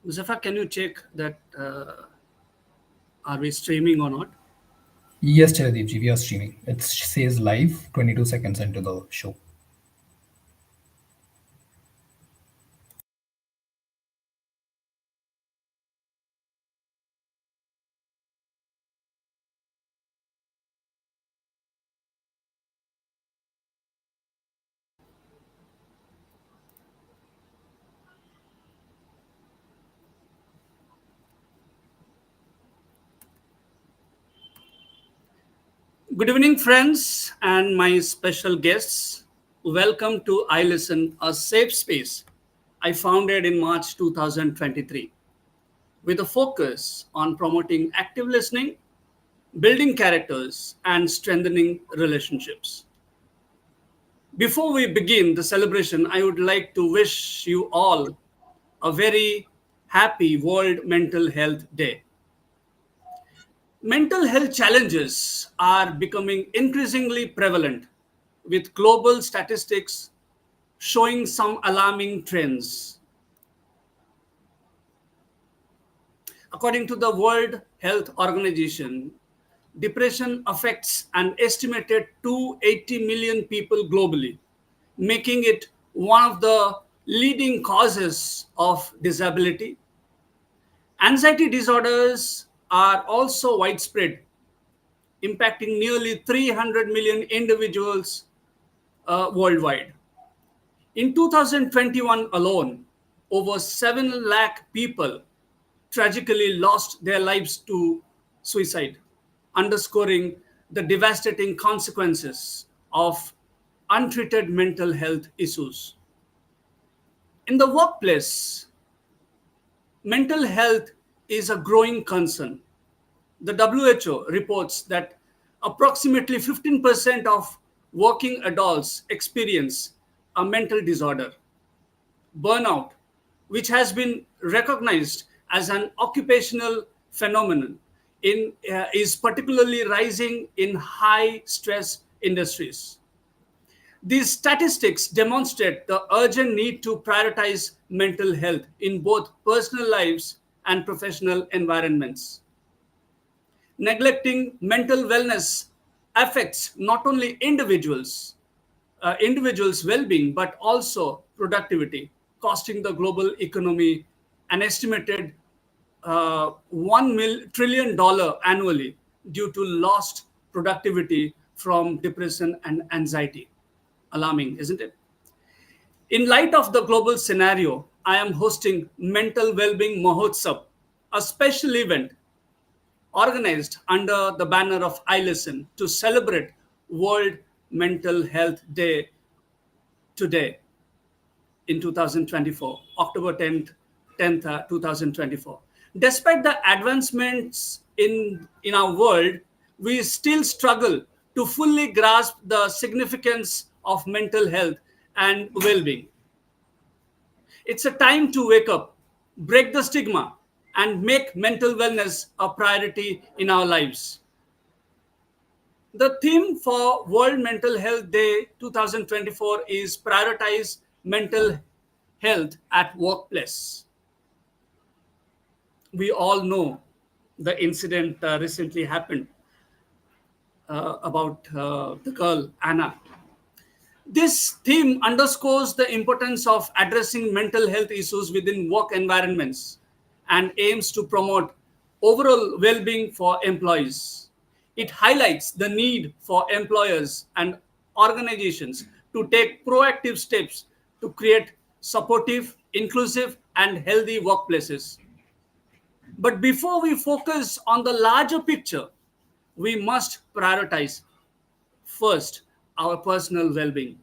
Muzaffar, can you check that are we streaming or not? Yes, Chiradeep ji, we are streaming. It says live 22 seconds into the show. Good evening, friends, and my special guests. Welcome to I Listen, a safe space I founded in March 2023 with a focus on promoting active listening, building characters, and strengthening relationships. Before we begin the celebration, I would like to wish you all a very happy World Mental Health Day. Mental health challenges are becoming increasingly prevalent, with global statistics showing some alarming trends. According to the World Health Organization, depression affects an estimated 280 million people globally, making it one of the leading causes of disability. Anxiety disorders are also widespread, impacting nearly 300 million individuals worldwide. In 2021 alone, over 7 lakh people tragically lost their lives to suicide, underscoring the devastating consequences of untreated mental health issues. In the workplace, mental health is a growing concern. The WHO reports that approximately 15% of working adults experience a mental disorder. Burnout, which has been recognized as an occupational phenomenon, is particularly rising in high stress industries. These statistics demonstrate the urgent need to prioritize mental health in both personal lives and professional environments. Neglecting mental wellness affects not only individuals' well-being, but also productivity, costing the global economy an estimated $1 trillion annually due to lost productivity from depression and anxiety. Alarming, isn't it? In light of the global scenario, I am hosting Mental Wellbeing Mahotsav, a special event organized under the banner of I Listen to celebrate World Mental Health Day today in 2024, October 10th 2024. Despite the advancements in our world, we still struggle to fully grasp the significance of mental health and well-being. It's a time to wake up, break the stigma, and make mental wellness a priority in our lives. The theme for World Mental Health Day 2024 is prioritize mental health at workplace. We all know the incident recently happened about the girl Anna. This theme underscores the importance of addressing mental health issues within work environments and aims to promote overall well being for employees. It highlights the need for employers and organizations to take proactive steps to create supportive, inclusive, and healthy workplaces. But before we focus on the larger picture, we must prioritize first our personal well being.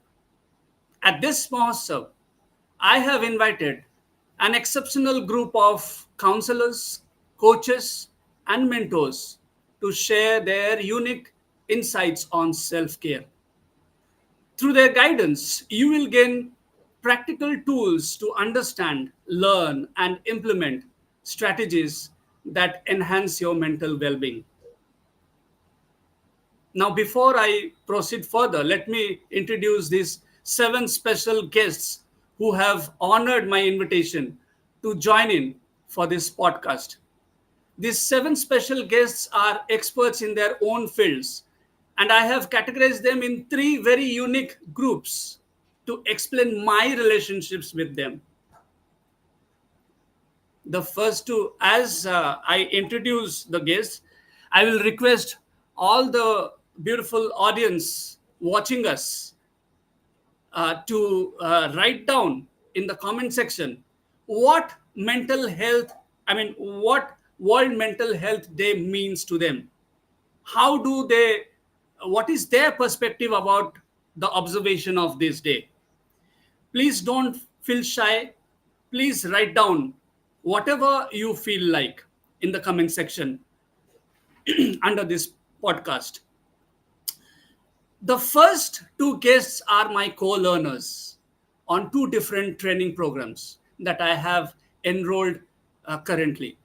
At this Mahotsav, I have invited an exceptional group of counselors, coaches, and mentors to share their unique insights on self care. Through their guidance, you will gain practical tools to understand, learn, and implement strategies that enhance your mental well being. Now, before I proceed further, let me introduce these 7 special guests who have honored my invitation to join in for this podcast. These seven special guests are experts in their own fields, and I have categorized them in three very unique groups to explain my relationships with them. The first two, as I introduce the guests, I will request all the beautiful audience watching us to write down in the comment section what mental health, what World Mental Health Day means to them. How do they, what is their perspective about the observation of this day? Please don't feel shy. Please write down whatever you feel like in the comment section under this podcast. The first two guests are my co-learners on two different training programs that I have enrolled currently.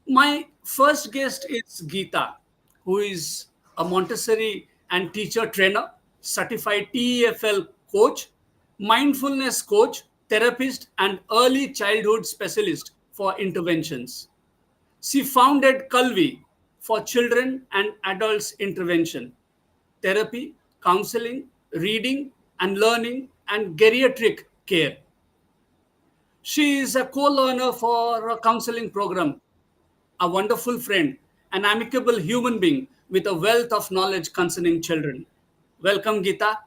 My first guest is Geeta, who is a Montessori and teacher trainer, certified TEFL coach, mindfulness coach, therapist, and early childhood specialist for interventions. She founded Kalvi for children and adults intervention, therapy, counseling, reading and learning, and geriatric care. She is a co-learner for a counseling program, a wonderful friend, an amicable human being with a wealth of knowledge concerning children. Welcome, Geeta,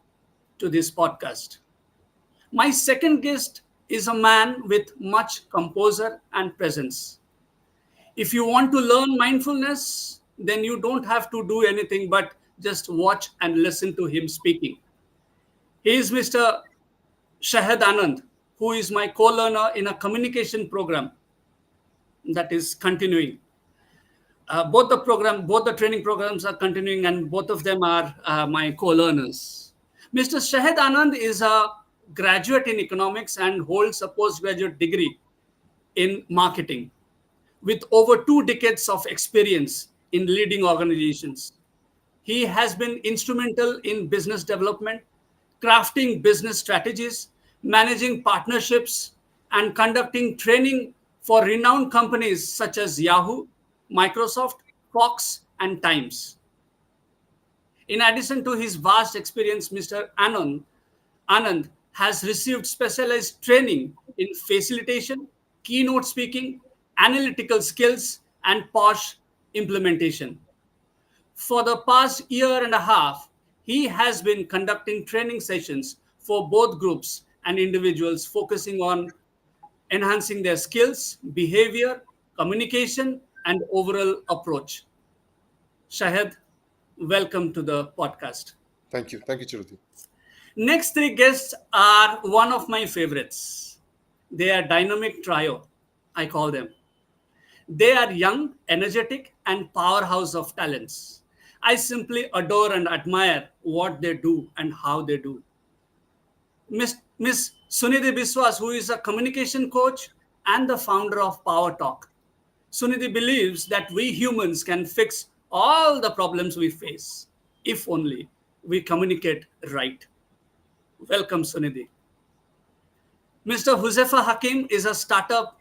to this podcast. My second guest is a man with much composure and presence. If you want to learn mindfulness, then you don't have to do anything but just watch and listen to him speaking. He is Mr. Shahid Anand, who is my co-learner in a communication program that is continuing. Both the training programs are continuing, and both of them are my co-learners. Mr. Shahid Anand is a graduate in economics and holds a postgraduate degree in marketing with over 2 decades of experience in leading organizations. He has been instrumental in business development, crafting business strategies, managing partnerships, and conducting training for renowned companies such as Yahoo, Microsoft, Fox, and Times. In addition to his vast experience, Mr. Anand has received specialized training in facilitation, keynote speaking, analytical skills, and POSH implementation. For the past year and a half, he has been conducting training sessions for both groups and individuals, focusing on enhancing their skills, behavior, communication, and overall approach. Shahid, welcome to the podcast. Thank you. Thank you, Chiruti. Next three guests are one of my favorites. They are dynamic trio, I call them. They are young, energetic, and powerhouse of talents. I simply adore and admire what they do and how they do. Miss Sunidhi Biswas, who is a communication coach and the founder of Power Talk. Sunidhi believes that we humans can fix all the problems we face if only we communicate right. Welcome, Sunidhi. Mr. Huzefa Hakim is a startup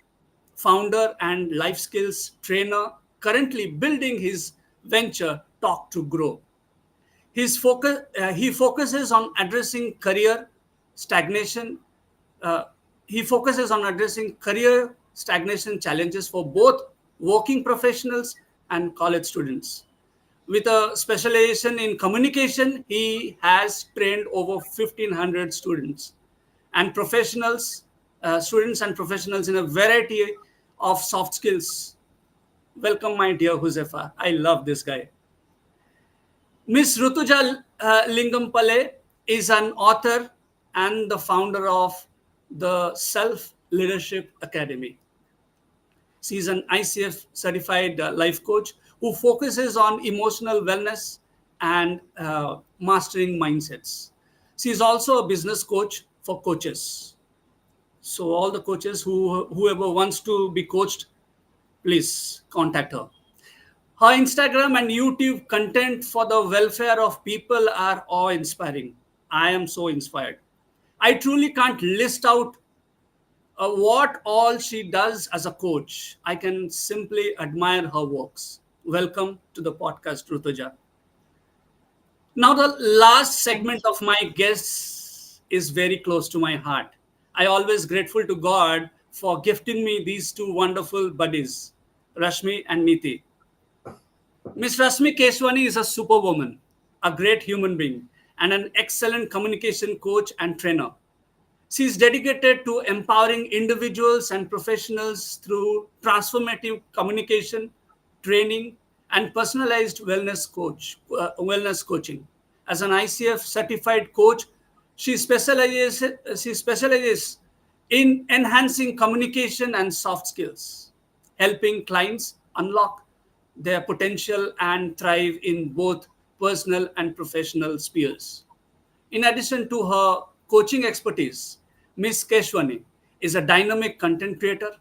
founder and life skills trainer currently building his venture Talk to Grow. He focuses on addressing career stagnation. Uh, he focuses on addressing career stagnation challenges for both working professionals and college students. With a specialization in communication, he has trained over 1,500 students and students and professionals in a variety of soft skills. Welcome, my dear Huzefa. I love this guy. Miss Rutuja Lingampale is an author and the founder of the Self Leadership Academy. She is an ICF certified life coach who focuses on emotional wellness and mastering mindsets. She is also a business coach for coaches. So all the coaches whoever wants to be coached, please contact her. Her Instagram and YouTube content for the welfare of people are awe-inspiring. I am so inspired. I truly can't list out what all she does as a coach. I can simply admire her works. Welcome to the podcast, Rutuja. Now, the last Thank segment of my guests is very close to my heart. I always grateful to God for gifting me these two wonderful buddies, Rashmi and Niti. Miss Rashmi Keswani is a superwoman, a great human being, and an excellent communication coach and trainer. She is dedicated to empowering individuals and professionals through transformative communication, training, and personalized wellness coaching. As an ICF certified coach, she specializes in enhancing communication and soft skills, helping clients unlock their potential and thrive in both personal and professional spheres. In addition to her coaching expertise, Ms. Keshwani is a dynamic content creator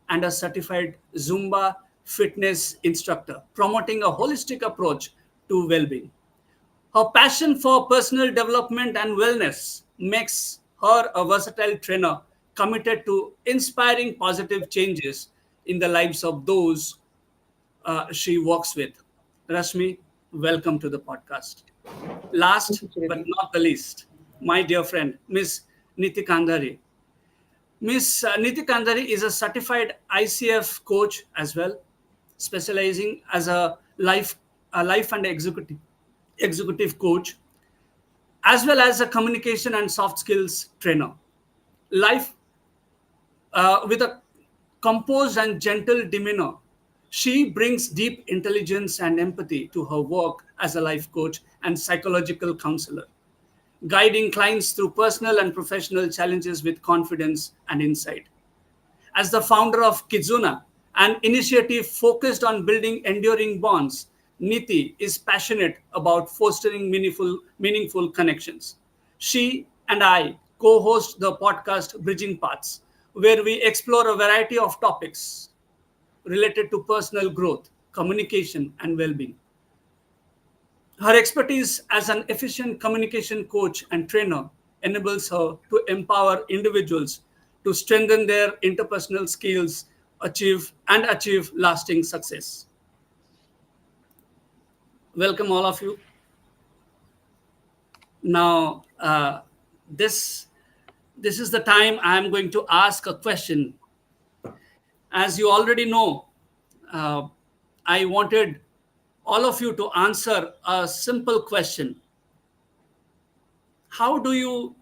and a certified Zumba fitness instructor, promoting a holistic approach to well being. Her passion for personal development and wellness makes her a versatile trainer committed to inspiring positive changes in the lives of those she works with. Rashmi, welcome to the podcast. Last you, but Chirati. not the least, my dear friend, Miss Niti Kandhari. Miss Niti Kandhari is a certified ICF coach as well, specializing as a life and executive coach, as well as a communication and soft skills trainer. Life with a composed and gentle demeanor. She brings deep intelligence and empathy to her work as a life coach and psychological counselor, guiding clients through personal and professional challenges with confidence and insight. As the founder of Kizuna, an initiative focused on building enduring bonds, Niti is passionate about fostering meaningful connections. She and I co host the podcast Bridging Paths, where we explore a variety of topics related to personal growth, communication, and well being. Her expertise as an efficient communication coach and trainer enables her to empower individuals to strengthen their interpersonal skills, achieve lasting success. Welcome all of you. Now, this this is the time I am going to ask a question. As you already know, uh, I wanted all of you to answer a simple question: how do you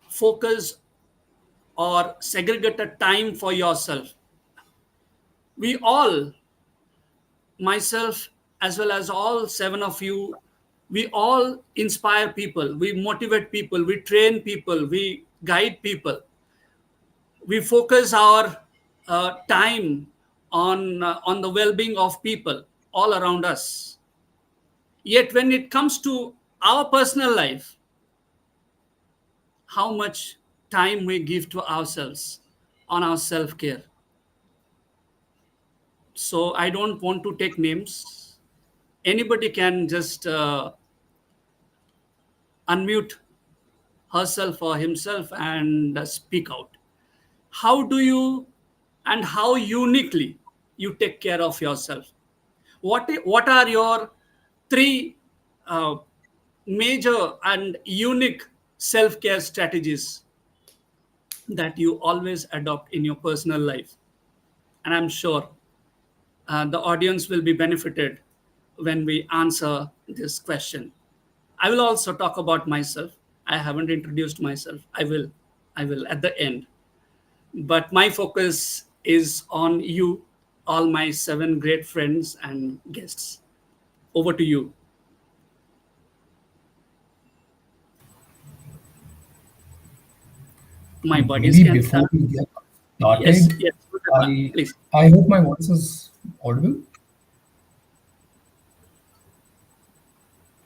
focus or segregate a time for yourself? We all, myself as well as all seven of you, we all inspire people, we motivate people, we train people, we guide people, we focus our time on the well-being of people all around us. Yet when it comes to our personal life, how much time we give to ourselves on our self-care. So I don't want to take names. Anybody can just unmute herself or himself and speak out. How do you and how uniquely you take care of yourself? What are your three uh, major and unique self-care strategies that you always adopt in your personal life? And I'm sure the audience will be benefited when we answer this question. I will also talk about myself. I haven't introduced myself. I will at the end. But my focus is on you, all my seven great friends and guests. Over to you. My buddies Maybe can before start. we get Yes, started, yes, Rudra, I please. I hope my voice is audible.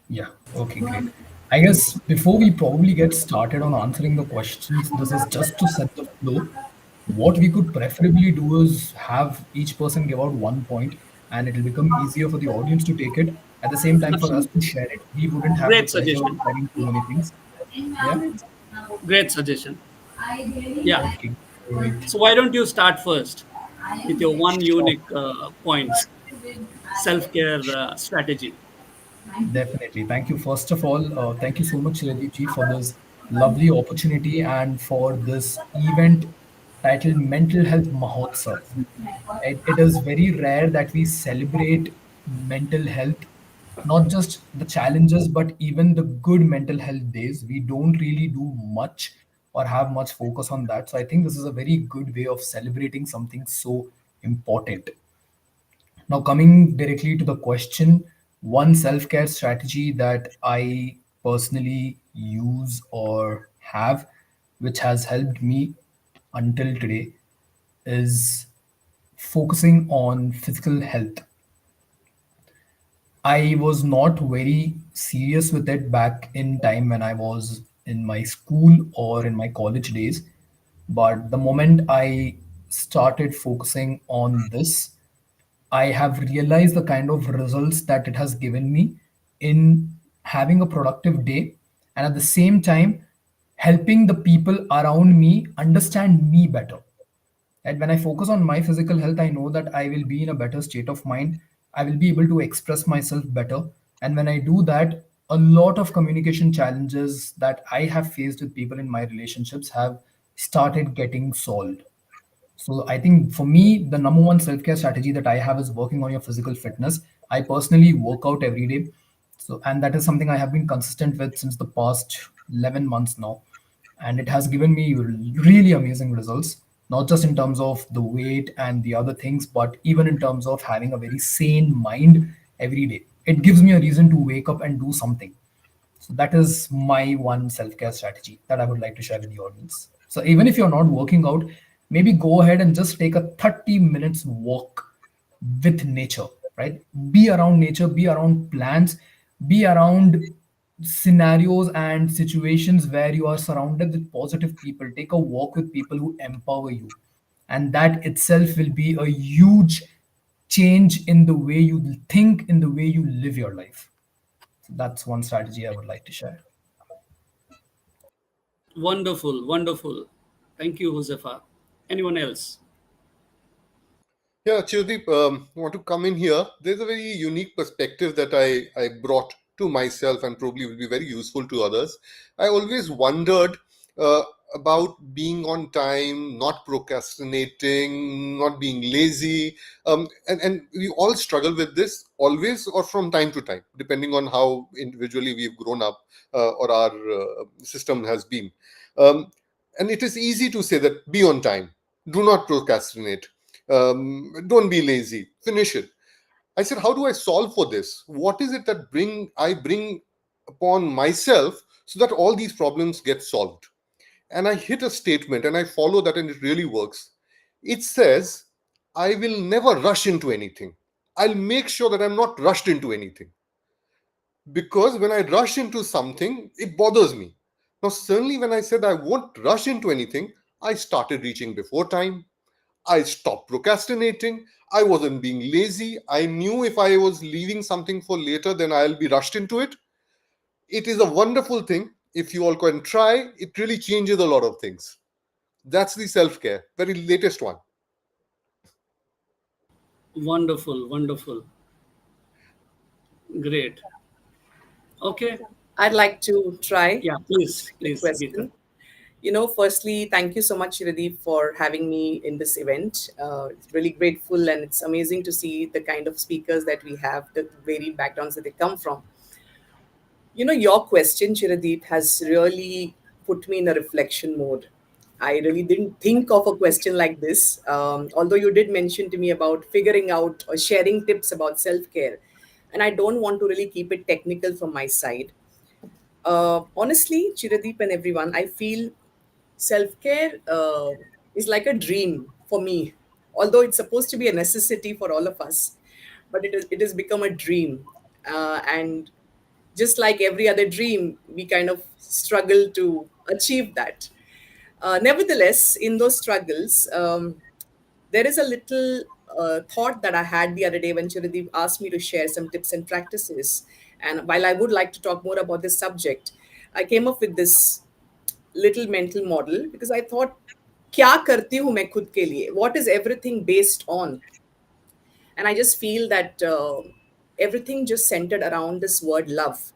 Yeah, okay, great. I guess before we probably get started on answering the questions, this is just to set the flow. What we could preferably do is have each person give out one point, and it'll become easier for the audience to take it. At the same time, for us to Absolutely. share it, we wouldn't have the Great pressure of suggestion. sharing too many things. Yeah, Great suggestion. Yeah. okay. Great. So why don't you start first with your one Sure. unique point, self-care strategy? Definitely. Thank you. First of all, thank you so much, Shredeep ji, for this lovely opportunity and for this event titled Mental Health Mahotsav. It is very rare that we celebrate mental health, not just the challenges, but even the good mental health days. We don't really do much or have much focus on that. So I think this is a very good way of celebrating something so important. Now, coming directly to the question, one self care strategy that I personally use or have, which has helped me until today, is focusing on physical health. I was not very serious with it back in time when I was in my school or in my college days. But the moment I started focusing on this, I have realized the kind of results that it has given me in having a productive day and at the same time helping the people around me understand me better. And when I focus on my physical health, I know that I will be in a better state of mind. I will be able to express myself better. And when I do that, a lot of communication challenges that I have faced with people in my relationships have started getting solved. So I think for me, the number one self-care strategy that I have is working on your physical fitness. I personally work out every day. So and that is something I have been consistent with since the past 11 months now. And it has given me really amazing results, not just in terms of the weight and the other things, but even in terms of having a very sane mind every day. It gives me a reason to wake up and do something. So that is my one self-care strategy that I would like to share with the audience. So even if you're not working out, maybe go ahead and just take a 30 minutes walk with nature, right? Be around nature, be around plants, be around scenarios and situations where you are surrounded with positive people. Take a walk with people who empower you. And that itself will be a huge change in the way you think, in the way you live your life. So that's one strategy I would like to share. Wonderful, wonderful. Thank you, Josefa. Anyone else? Yeah, Chirdeep, I want to come in here. There's a very unique perspective that I brought to myself and probably will be very useful to others. I always wondered uh, about being on time, not procrastinating, not being lazy. And we all struggle with this always or from time to time, depending on how individually we've grown up or our system has been. Um, and it is easy to say that be on time, do not procrastinate, don't be lazy, finish it. I said, how do I solve for this? What is it that bring upon myself so that all these problems get solved? And I hit a statement and I follow that, and it really works. It says, I will never rush into anything. I'll make sure that I'm not rushed into anything, because when I rush into something, it bothers me. Now, suddenly, when I said I won't rush into anything, I started reaching before time. I stopped procrastinating. I wasn't being lazy. I knew if I was leaving something for later, then I'll be rushed into it. It is a wonderful thing. If you all can try, it really changes a lot of things. That's the self care, very latest one. Wonderful, wonderful. Great. Okay. I'd like to try Yeah, this please, quick please, Geeta. question. Firstly, thank you so much, Shiradi, for having me in this event. It's really grateful, and it's amazing to see the kind of speakers that we have, the varied backgrounds that they come from. Your question, Shiradeep, has really put me in a reflection mode. I really didn't think of a question like this, although you did mention to me about figuring out or sharing tips about self care. And I don't want to really keep it technical from my side. Honestly, Chiradeep and everyone, I feel self care is like a dream for me, although it's supposed to be a necessity for all of us, but it has become a dream. And just like every other dream, we kind of struggle to achieve that. Nevertheless, in those struggles, there is a little thought that I had the other day when Chiradeep asked me to share some tips and practices. And while I would like to talk more about this subject, I came up with this little mental model because I thought क्या करती हूँ मैं खुद के लिए, what is everything based on. And I just feel that everything just centered around this word love.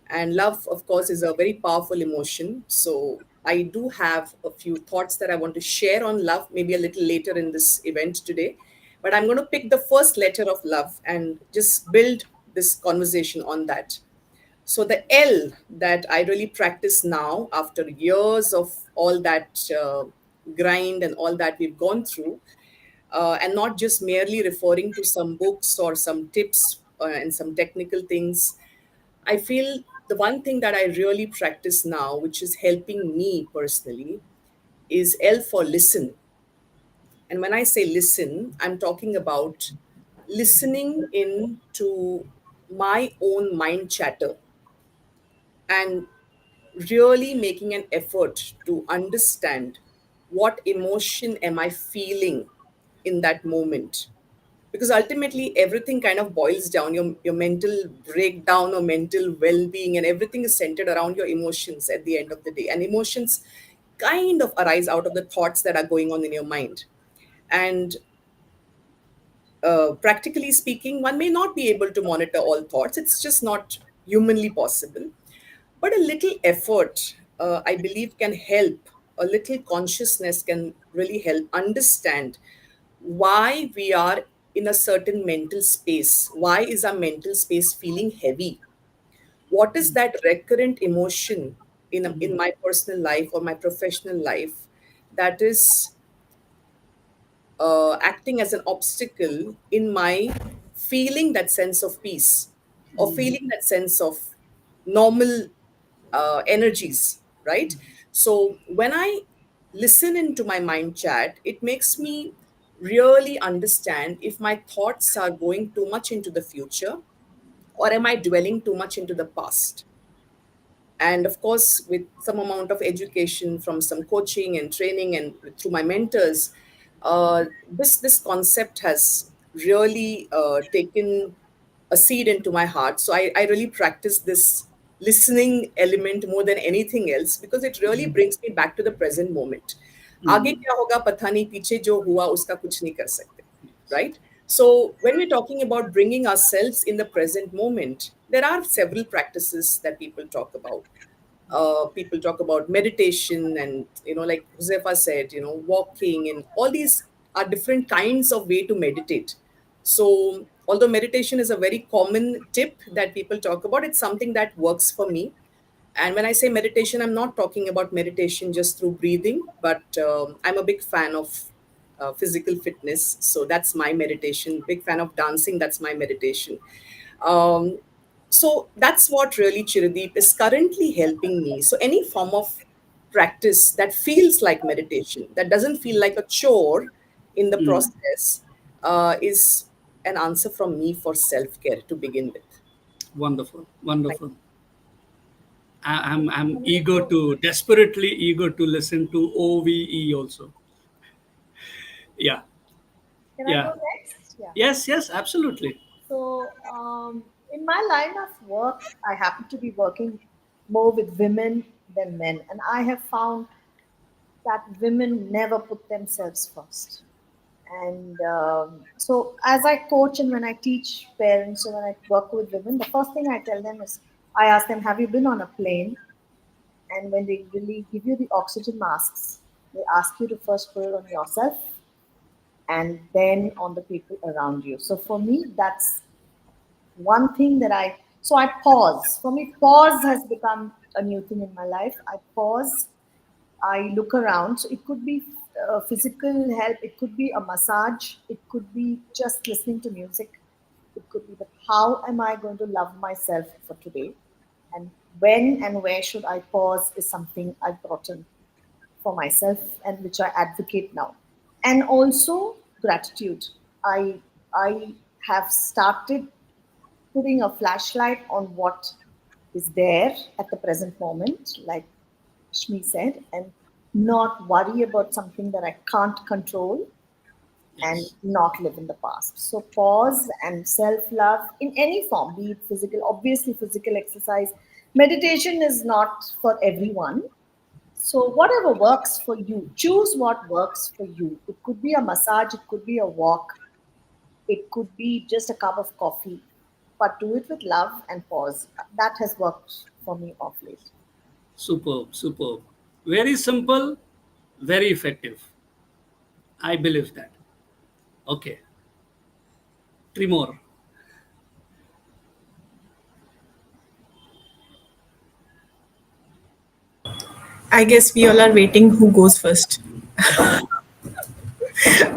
And love, of course, is a very powerful emotion. So I do have a few thoughts that I want to share on love, maybe a little later in this event today. But I'm going to pick the first letter of love and just build this conversation on that. So the L that I really practice now after years of all that grind and all that we've gone through, and not just merely referring to some books or some tips and some technical things. I feel the one thing that I really practice now, which is helping me personally, is L for listen. And when I say listen, I'm talking about listening in to my own mind chatter and really making an effort to understand what emotion am I feeling in that moment. Because ultimately everything kind of boils down, your mental breakdown or mental well-being and everything is centered around your emotions at the end of the day, and emotions kind of arise out of the thoughts that are going on in your mind. And practically speaking, one may not be able to monitor all thoughts, it's just not humanly possible. But a little effort, I believe, can help. A little consciousness can really help understand why we are in a certain mental space. Why is our mental space feeling heavy? What is that recurrent emotion in my personal life or my professional life that is acting as an obstacle in my feeling that sense of peace or feeling that sense of normal energies, right? So when I listen into my mind chat, it makes me really understand if my thoughts are going too much into the future or am I dwelling too much into the past. And of course, with some amount of education from some coaching and training and through my mentors, this concept has really taken a seed into my heart. So I really practice this listening element more than anything else because it really brings me back to the present moment. आगे क्या होगा पता नहीं, पीछे जो हुआ उसका कुछ नहीं कर सकते, right? So, when we're talking about bringing ourselves in the present moment, there are several practices that people talk about. People talk about meditation, and like Josefa said, walking, and all these are different kinds of way to meditate. So, although meditation is a very common tip that people talk about, it's something that works for me. And when I say meditation, I'm not talking about meditation just through breathing, but I'm a big fan of physical fitness. So that's my meditation. Big fan of dancing. That's my meditation. Um, so that's what really Chiradeep is currently helping me. So any form of practice that feels like meditation, that doesn't feel like a chore in the process, is an answer from me for self care to begin with. Wonderful, Thank wonderful. I'm eager to, desperately eager to listen to OVE also. Yeah, Can I yeah. go next? Yeah. Yes, yes, absolutely. So, in my line of work, I happen to be working more with women than men, and I have found that women never put themselves first. And so, as I coach and when I teach parents or when I work with women, the first thing I tell them is I ask them, "Have you been on a plane?" And when they really give you the oxygen masks, they ask you to first put it on yourself and then on the people around you. So for me, that's one thing that I pause. For me, pause has become a new thing in my life. I pause, I look around. So it could be physical help, it could be a massage, it could be just listening to music, it could be, but how am I going to love myself for today? And when and where should I pause is something I've brought in for myself and which I advocate now. And also gratitude. I have started putting a flashlight on what is there at the present moment, like Shmi said, and not worry about something that I can't control and Yes. not live in the past. So pause and self-love in any form, be it physical, obviously physical exercise. Meditation is not for everyone. So, whatever works for you, choose what works for you. It could be a massage, it could be a walk, it could be just a cup of coffee, but do it with love and pause. That has worked for me of late. Superb, superb. Very simple, very effective. I believe that. Okay, three more. I guess we all are waiting who goes first.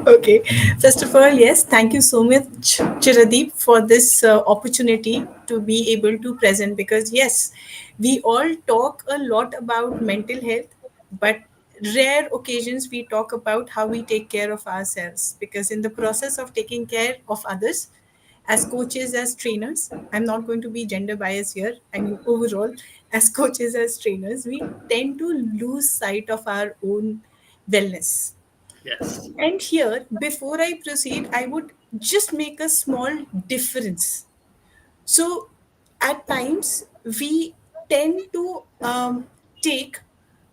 Okay. First of all, yes, thank you so much, Chiradeep, for this opportunity to be able to present. Because yes, we all talk a lot about mental health, but rare occasions we talk about how we take care of ourselves. Because in the process of taking care of others, as coaches, as trainers, I'm not going to be gender biased here. I mean, overall, as coaches, as trainers, we tend to lose sight of our own wellness. Yes, And here, before I proceed, I would just make a small difference. So, at times, we tend to take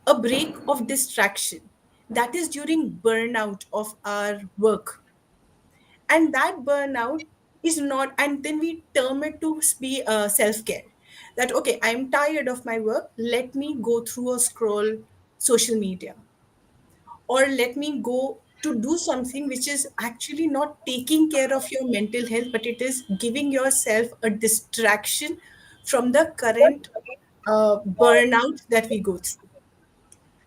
a break of distraction. That is during burnout of our work. And that burnout is not, and then we term it to be self care. That, okay, I'm tired of my work. Let me go through a scroll social media, or let me go to do something which is actually not taking care of your mental health, but it is giving yourself a distraction from the current burnout that we go through.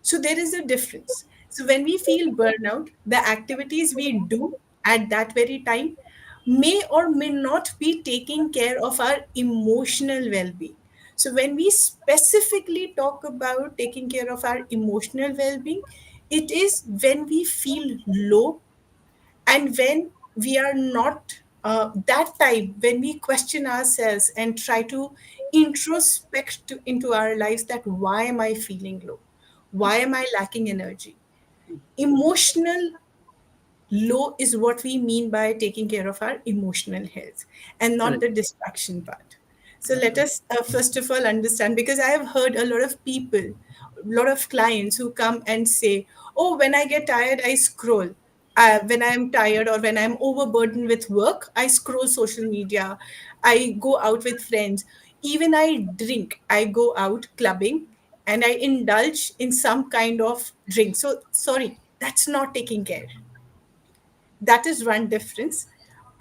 So there is a difference. So when we feel burnout, the activities we do at that very time may or may not be taking care of our emotional well-being. So when we specifically talk about taking care of our emotional well-being, it is when we feel low, and when we are not that time when we question ourselves and try to introspect into our lives, that why am I feeling low, why am I lacking energy. Emotional low is what we mean by taking care of our emotional health, and not correct. the distraction part. So let us first of all understand, because I have heard a lot of people, a lot of clients who come and say, oh, when I get tired, I scroll. When I'm tired or when I'm overburdened with work, I scroll social media, I go out with friends, even I drink, I go out clubbing, and I indulge in some kind of drink. So, sorry, that's not taking care. That is one difference.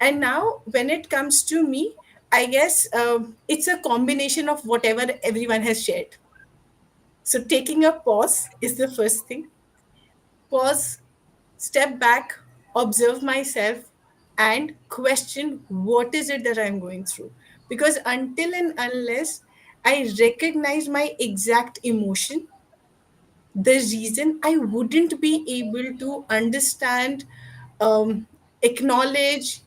And now when it comes to me, I guess it's a combination of whatever everyone has shared. So taking a pause is the first thing. Pause, step back, observe myself, and question what is it that I'm going through. Because until and unless I recognize my exact emotion, the reason I wouldn't be able to understand, acknowledge,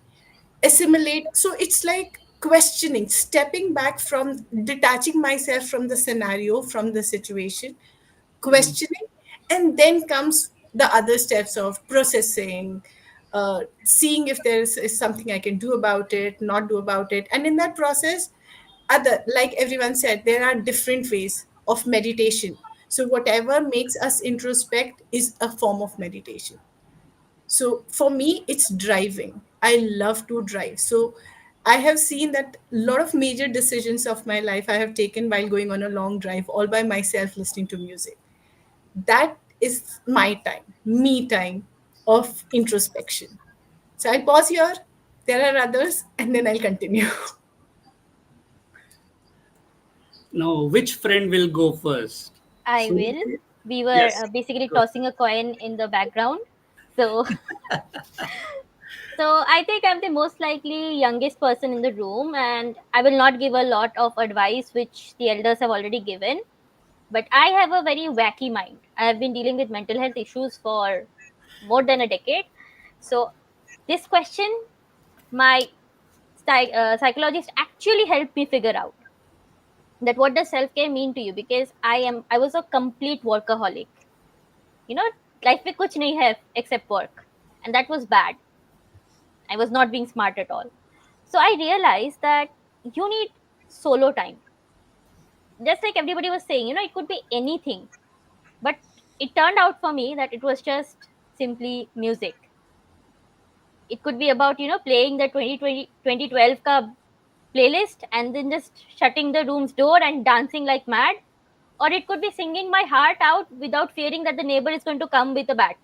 assimilate. So it's like questioning, stepping back from, detaching myself from the scenario, from the situation, questioning, and then comes the other steps of processing, seeing if is something I can do about it, not do about it. And in that process, other, like everyone said, there are different ways of meditation. So whatever makes us introspect is a form of meditation. So for me, it's driving. I love to drive. So I have seen that a lot of major decisions of my life I have taken while going on a long drive, all by myself, listening to music. That is my time, me time of introspection. So I'll pause here. There are others, and then I'll continue. Now, which friend will go first? I So, will. We were yes, basically go. tossing a coin in the background. So, so I think I'm the most likely youngest person in the room, and I will not give a lot of advice which the elders have already given. But I have a very wacky mind. I have been dealing with mental health issues for more than a decade. So, this question, my psychologist actually helped me figure out that what does self care mean to you, because I was a complete workaholic. You know, life में कुछ नहीं है except work, and that was bad. I was not being smart at all. So I realized that you need solo time. Just like everybody was saying, it could be anything, but It turned out for me that it was just simply music. It could be about, playing the 2012 ka playlist and then just shutting the room's door and dancing like mad. Or it could be singing my heart out without fearing that the neighbor is going to come with a bat.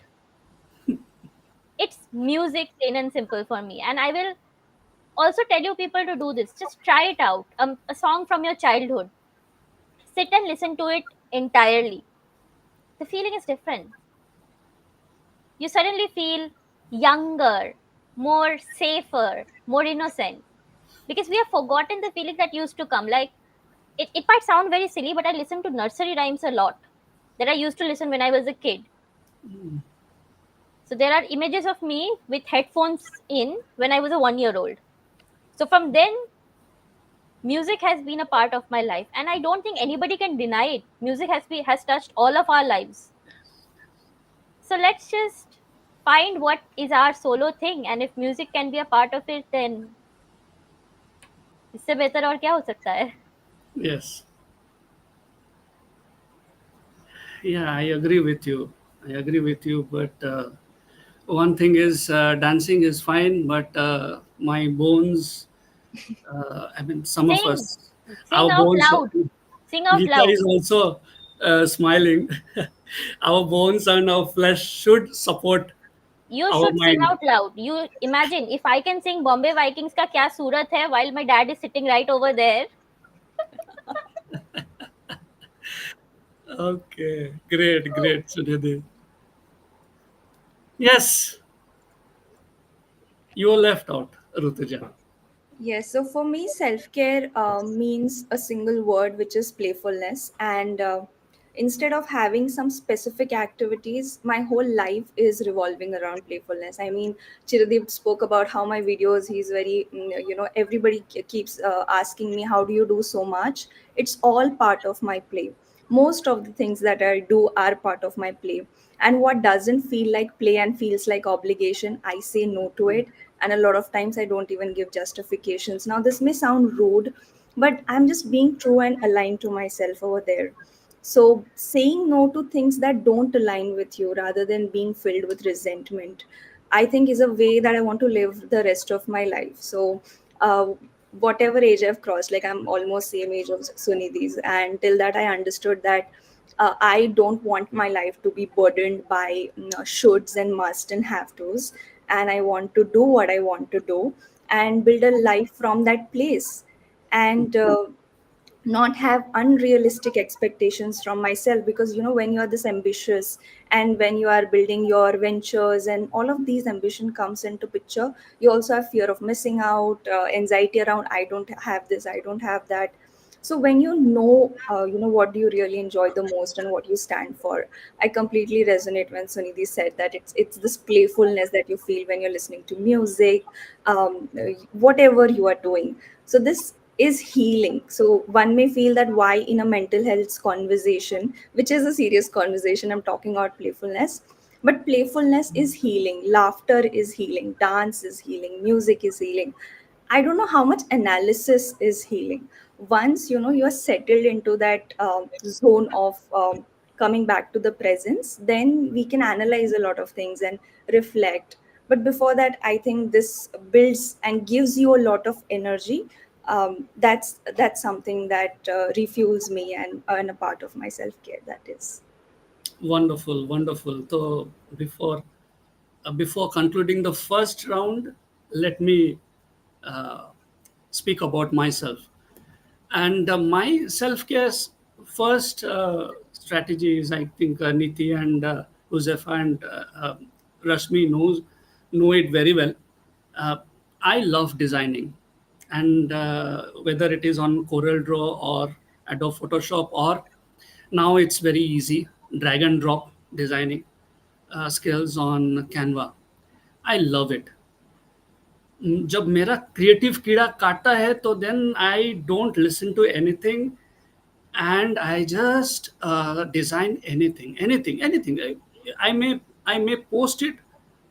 It's music, plain and simple for me. And I will also tell you people to do this. Just try it out. A song from your childhood. Sit and listen to it entirely. The feeling is different. You suddenly feel younger, more safer, more innocent. Because we have forgotten the feeling that used to come. Like, it might sound very silly, but I listen to nursery rhymes a lot that I used to listen when I was a kid. So there are images of me with headphones in when I was a 1 year old. So from then, music has been a part of my life, and I don't think anybody can deny it. Music has touched all of our lives. So let's just find what is our solo thing, and if music can be a part of it, then इससे बेहतर और क्या हो सकता है? Yes. Yeah, I agree with you. I agree with you. But one thing is, dancing is fine, but my bones, I mean, some of Sing, us, sing our out bones, loud, sing out Geeta loud. is also smiling. Our bones and our flesh should support You our should sing mind. out loud. You imagine if I can sing Bombay Vikings का क्या सूरत है while my dad is sitting right over there. Okay, great, great, Sunidhi. Yes, you were left out, Rutuja. Yes, so for me, self care means a single word, which is playfulness. And instead of having some specific activities, my whole life is revolving around playfulness. I mean, Chiradeep spoke about how my videos, he's very, everybody keeps asking me, how do you do so much? It's all part of my play. Most of the things that I do are part of my play. And what doesn't feel like play and feels like obligation, I say no to it. And a lot of times I don't even give justifications. Now this may sound rude, but I'm just being true and aligned to myself over there. So saying no to things that don't align with you rather than being filled with resentment, I think is a way that I want to live the rest of my life. So uh, whatever age I've crossed, like I'm almost same age of Sunidhi's, and till that I understood that I don't want my life to be burdened by shoulds and must and have tos, and I want to do what I want to do and build a life from that place, and not have unrealistic expectations from myself. Because when you are this ambitious and when you are building your ventures and all of these ambition comes into picture, you also have fear of missing out, anxiety around I don't have this, I don't have that. So when what do you really enjoy the most and what you stand for, I completely resonate when Sunidhi said that it's this playfulness that you feel when you're listening to music, whatever you are doing. So this is healing. So one may feel that why in a mental health conversation, which is a serious conversation, I'm talking about playfulness. But playfulness is healing, laughter is healing, dance is healing, music is healing. I don't know how much analysis is healing. Once you're settled into that zone of coming back to the presence, then we can analyze a lot of things and reflect. But before that, I think this builds and gives you a lot of energy. That's something that refuels me and a part of my self care. That is. Wonderful, wonderful. So before concluding the first round, let me uh, speak about myself. And my self-care first strategy is, I think, Niti and Josefa and Rashmi know it very well. Uh, I love designing, and whether it is on Corel Draw or Adobe Photoshop, or now it's very easy, drag and drop designing skills on Canva. I love it. जब मेरा creative कीड़ा काटता है तो then I don't listen to anything and I just design anything. I may post it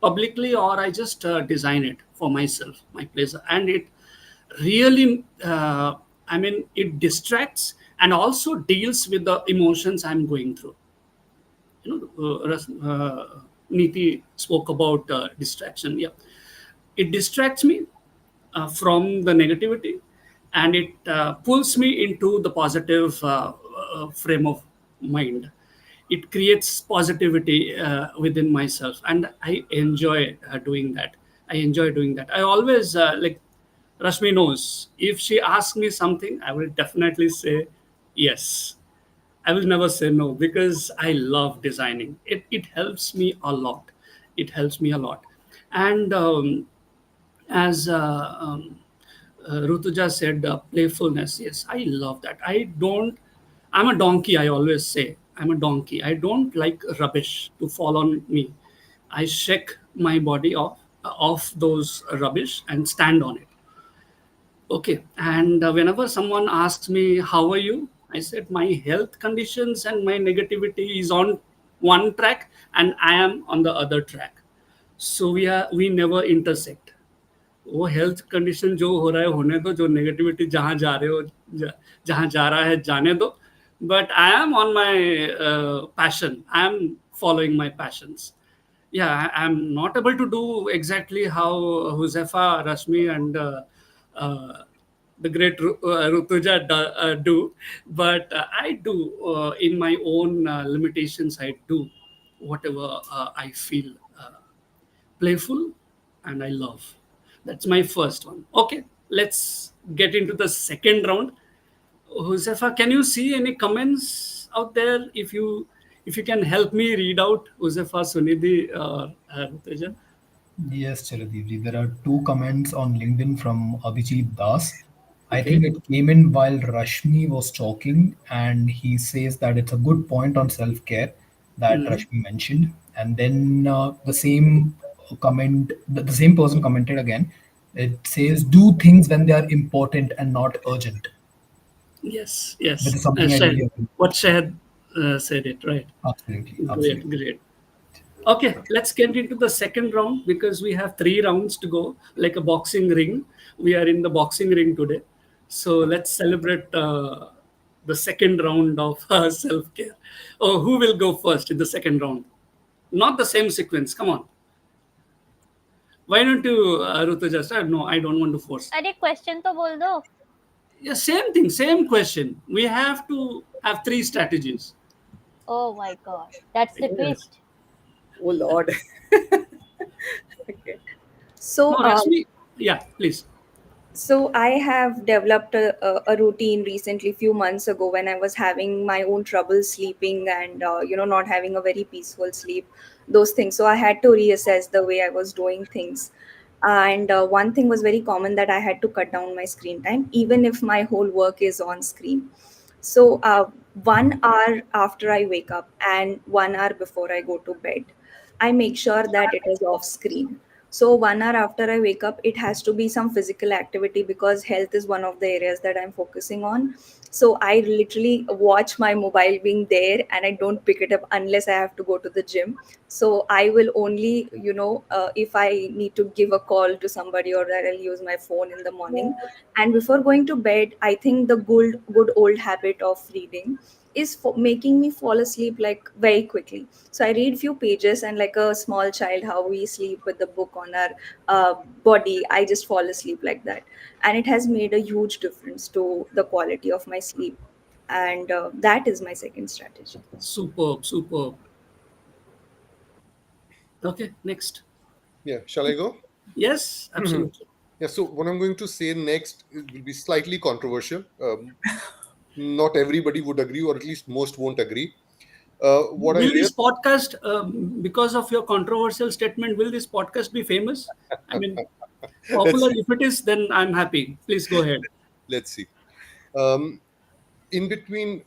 publicly, or I just design it for myself, my pleasure, and it really, I mean, it distracts and also deals with the emotions I'm going through. Niti spoke about distraction. Yeah, it distracts me from the negativity, and it pulls me into the positive frame of mind. It creates positivity within myself, and I enjoy doing that. I always like Rashmi knows, if she asks me something, I will definitely say yes. I will never say no because I love designing. It helps me a lot. It helps me a lot. And as Rutuja said, playfulness. Yes, I love that. I'm a donkey, I always say. I'm a donkey. I don't like rubbish to fall on me. I shake my body off those rubbish and stand on it. Okay. And whenever someone asks me, how are you? I said, my health conditions and my negativity is on one track and I am on the other track. So we never intersect. वो health condition जो हो रहा है होने दो, जो negativity जहाँ जा रहे हो जहाँ जा रहा है जाने दो. But I am on my passion. I am following my passions. Yeah, I'm not able to do exactly how Huzefa, Rashmi, and the great Rutuja do, but I do in my own limitations. I do whatever I feel playful and I love. That's my first one. Okay, let's get into the second round. Josefa, can you see any comments out there? If you can help me read out Josefa, Sunidhi, Rutuja. Yes, Chiradeep, there are two comments on LinkedIn from Abhijit Das. I think Okay. it came in while Rashmi was talking, and he says that it's a good point on self care that Mhm. Rashmi mentioned. And then the same comment, the same person commented again. It says, do things when they are important and not urgent, Yes, which yes. is something I Shahid, really agree. what Shahid said it, right? Absolutely, Great, absolutely. great. Okay, let's get into the second round because we have three rounds to go, like a boxing ring. We are in the boxing ring today. So let's celebrate the second round of self care. Oh, who will go first in the second round? Not the same sequence. Come on. Why don't you, Rutuja, start? No, I don't want to force. अरे question तो बोल दो. Yeah, same thing, same question. We have to have three strategies. Oh my god, that's the Yes. twist. Oh Lord. Okay. No, So, Rashmi, yeah, please. So I have developed a routine recently, few months ago, when I was having my own trouble sleeping and not having a very peaceful sleep, those things. So I had to reassess the way I was doing things. And one thing was very common, that I had to cut down my screen time, even if my whole work is on screen. So 1 hour after I wake up and 1 hour before I go to bed, I make sure that it is off screen. So 1 hour after I wake up, it has to be some physical activity, because health is one of the areas that I'm focusing on. So I literally watch my mobile being there, and I don't pick it up unless I have to go to the gym. So I will only, if I need to give a call to somebody, or that I'll use my phone in the morning. And before going to bed, I think the good old habit of reading is making me fall asleep like very quickly. So I read few pages, and like a small child, how we sleep with the book on our body, I just fall asleep like that. And it has made a huge difference to the quality of my sleep. And that is my second strategy. Superb, superb. Okay, next. Yeah, shall I go? Yes, absolutely. Yeah, so what I'm going to say next will be slightly controversial. Not everybody would agree, or at least most won't agree. What I Will read, this podcast, because of your controversial statement, will this podcast be famous? I mean, let's popular. see. If it is, then I'm happy. Please go ahead. Let's see. In between,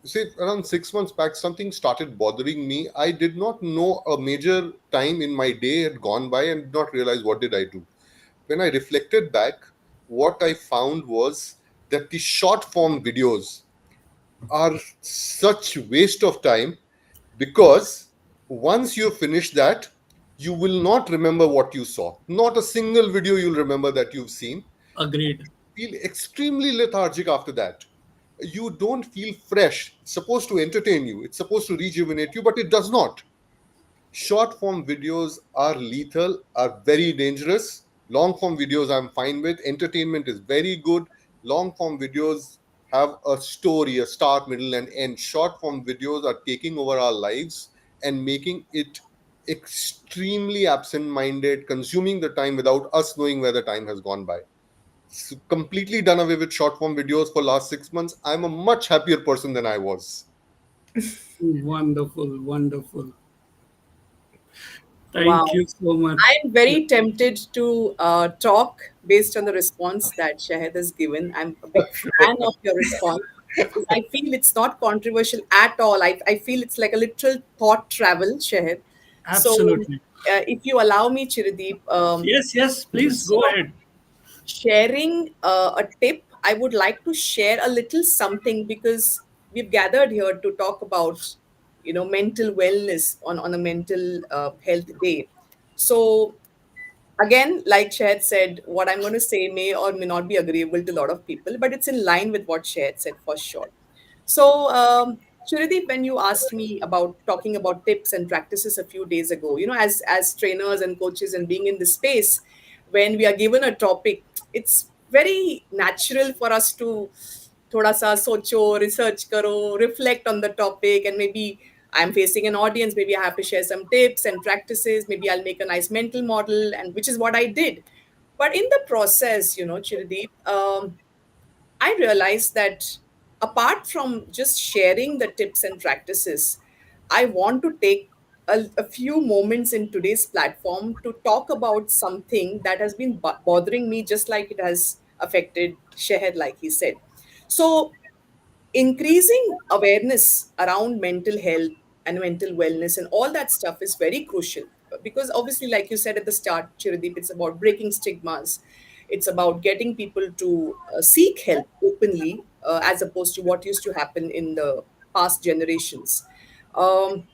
say around 6 months back, something started bothering me. I did not know a major time in my day had gone by and did not realize what did I do. When I reflected back, what I found was that the short form videos are such waste of time, because once you finish that, you will not remember what you saw. Not a single video you'll remember that you've seen. Agreed. Feel extremely lethargic after that. you don't feel fresh. It's supposed to entertain you, it's supposed to rejuvenate you, but it does not. Short form videos are lethal, are very dangerous. Long form videos I'm fine with. Entertainment is very good. Long form videos have a story, a start, middle, and end. Short form videos are taking over our lives and making it extremely absent minded, consuming the time without us knowing where the time has gone by. Completely done away with short form videos for last 6 months. I'm a much happier person than I was. Wonderful, wonderful. Thank Wow. you so much. I'm very tempted to talk based on the response that Shahid has given. I'm a big fan of your response because I feel it's not controversial at all. I feel it's like a literal thought travel, Shahid. So, Absolutely. if you allow me, Chiradeep, Yes, yes, please instead go of ahead. sharing a tip, I would like to share a little something because we've gathered here to talk about, mental wellness on a mental health day. So again, like Shahid said, what I'm going to say may or may not be agreeable to a lot of people, but it's in line with what Shahid said for sure. So, Shurideep, when you asked me about talking about tips and practices a few days ago, as trainers and coaches and being in this space, when we are given a topic, it's very natural for us to thoda sa socho, research karo, reflect on the topic, and maybe I'm facing an audience, maybe I have to share some tips and practices, maybe I'll make a nice mental model, and which is what I did. But in the process, Chirideep, I realized that apart from just sharing the tips and practices, I want to take a few moments in today's platform to talk about something that has been bothering me just like it has affected Shehed, like he said. So, increasing awareness around mental health and mental wellness and all that stuff is very crucial because obviously, like you said at the start, Chiradeep, it's about breaking stigmas. It's about getting people to seek help openly, as opposed to what used to happen in the past generations. um,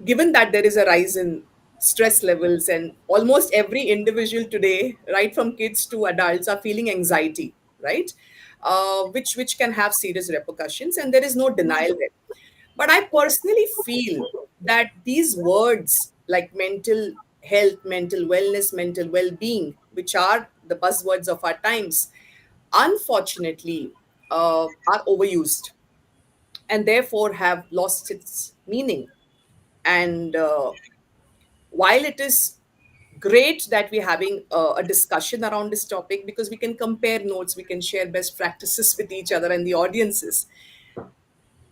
Given that there is a rise in stress levels and almost every individual today, right from kids to adults, are feeling anxiety, right? Which can have serious repercussions, and there is no denial there. But I personally feel that these words like mental health, mental wellness, mental well-being, which are the buzzwords of our times, unfortunately, are overused and therefore have lost its meaning. And while it is great that we're having a discussion around this topic because we can compare notes, we can share best practices with each other and the audiences.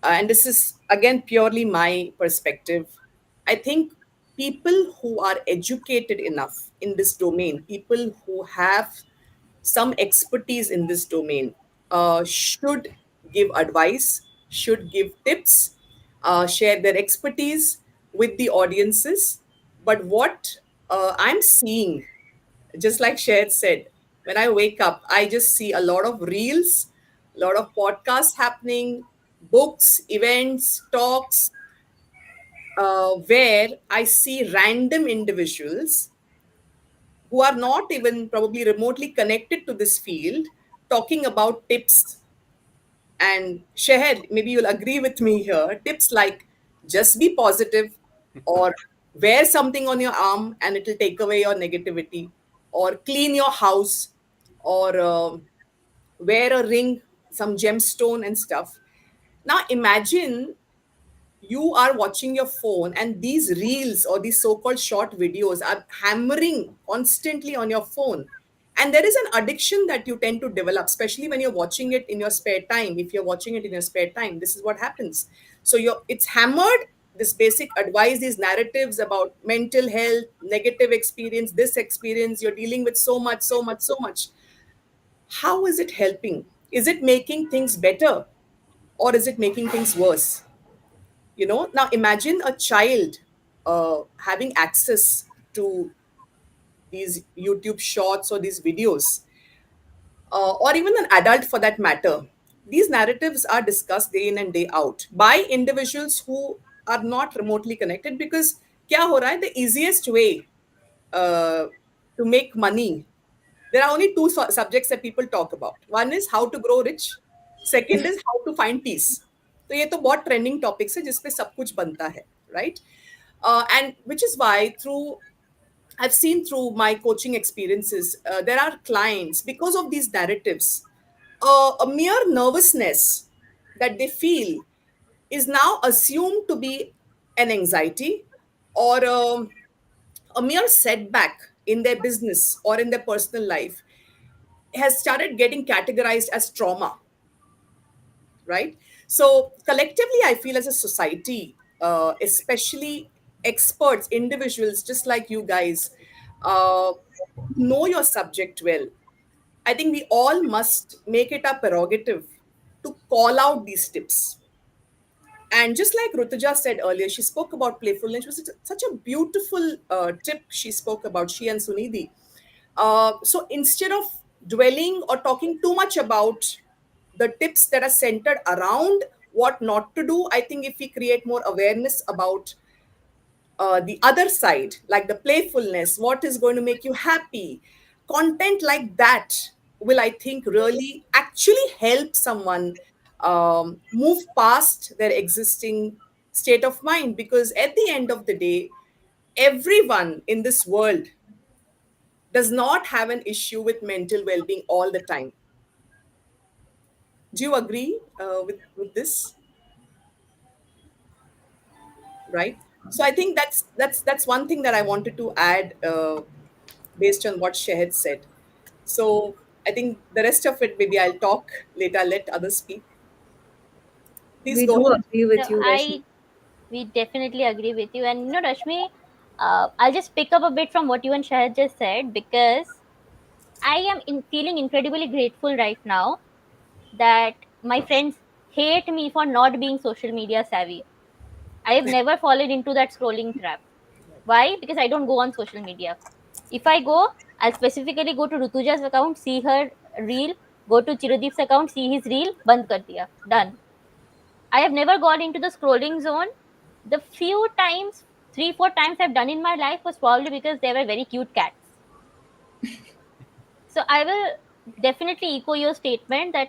And this is again purely my perspective. I think people who are educated enough in this domain, people who have some expertise in this domain, should give advice, should give tips, share their expertise with the audiences. But what I'm seeing, just like Shared said, when I wake up, I just see a lot of reels, a lot of podcasts happening, books, events, talks, where I see random individuals who are not even probably remotely connected to this field talking about tips. And Shehed, maybe you'll agree with me here. Tips like just be positive, or wear something on your arm and it'll take away your negativity, or clean your house, or wear a ring, some gemstone and stuff. Now imagine you are watching your phone and these reels or these so-called short videos are hammering constantly on your phone, and there is an addiction that you tend to develop, especially when you're watching it in your spare time. If you're watching it in your spare time, this is what happens. So it's hammered, this basic advice, these narratives about mental health, negative experience, this experience, you're dealing with so much, so much, so much. How is it helping? Is it making things better, or is it making things worse? Now imagine a child having access to these YouTube shorts or these videos, or even an adult for that matter. These narratives are discussed day in and day out by individuals who are not remotely connected, because kya ho raha hai, the easiest way uh, to make money, there are only two subjects that people talk about. One is how to grow rich, second is how to find peace. तो ये तो बहुत trending topics है जिसपे सब कुछ बनता है, right? And which is why through I've seen through my coaching experiences, there are clients, because of these narratives, a mere nervousness that they feel is now assumed to be an anxiety, or a mere setback in their business or in their personal life has started getting categorized as trauma, right? So collectively, I feel as a society, especially experts, individuals just like you guys, uh, know your subject well. I think we all must make it a prerogative to call out these tips. And just like Rutuja said earlier, she spoke about playfulness. It was such a beautiful tip she spoke about, she and Sunidhi. So instead of dwelling or talking too much about the tips that are centered around what not to do, I think if we create more awareness about the other side, like the playfulness, what is going to make you happy, content like that will, I think, really actually help someone move past their existing state of mind. Because at the end of the day, everyone in this world does not have an issue with mental well being all the time. Do you agree with this? Right. So I think that's one thing that I wanted to add, based on what Shahid said. So I think the rest of it, maybe I'll talk later. I'll let others speak. Please We go do ahead. agree So with you, Rashmi. I we definitely agree with you. And Rashmi, I'll just pick up a bit from what you and Shahid just said, because I am feeling incredibly grateful right now that my friends hate me for not being social media savvy. I have never fallen into that scrolling trap. Why? Because I don't go on social media. If I go, I'll specifically go to Rutuja's account, see her reel, go to Chirudeep's account, see his reel, band kar diya. Done. I have never gone into the scrolling zone. The few times, 3, 4 times I've done in my life was probably because they were very cute cats. So I will definitely echo your statement that,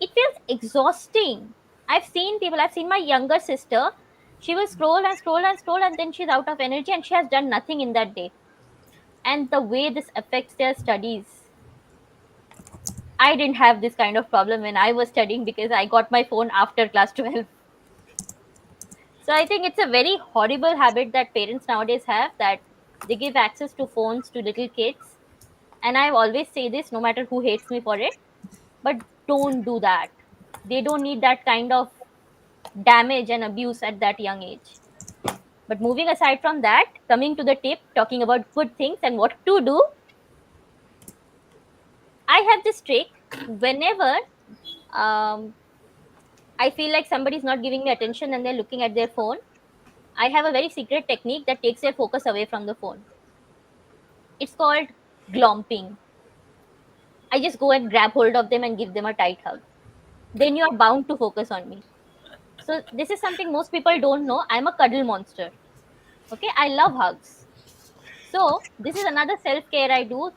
it feels exhausting. I've seen my younger sister, she will scroll and scroll and scroll, and then she's out of energy and she has done nothing in that day. And the way this affects their studies. I didn't have this kind of problem when I was studying because I got my phone after class 12. So I think it's a very horrible habit that parents nowadays have, that they give access to phones to little kids. And I always say this, no matter who hates me for it, but don't do that. They don't need that kind of damage and abuse at that young age. But moving aside from that, coming to the tip, talking about good things and what to do, I have this trick whenever I feel like somebody's not giving me attention and they're looking at their phone. I have a very secret technique that takes their focus away from the phone. It's called glomping. I just go and grab hold of them and give them a tight hug. Then you are bound to focus on me. So, this is something most people don't know. I'm a cuddle monster. Okay, I love hugs. So, this is another self care I do.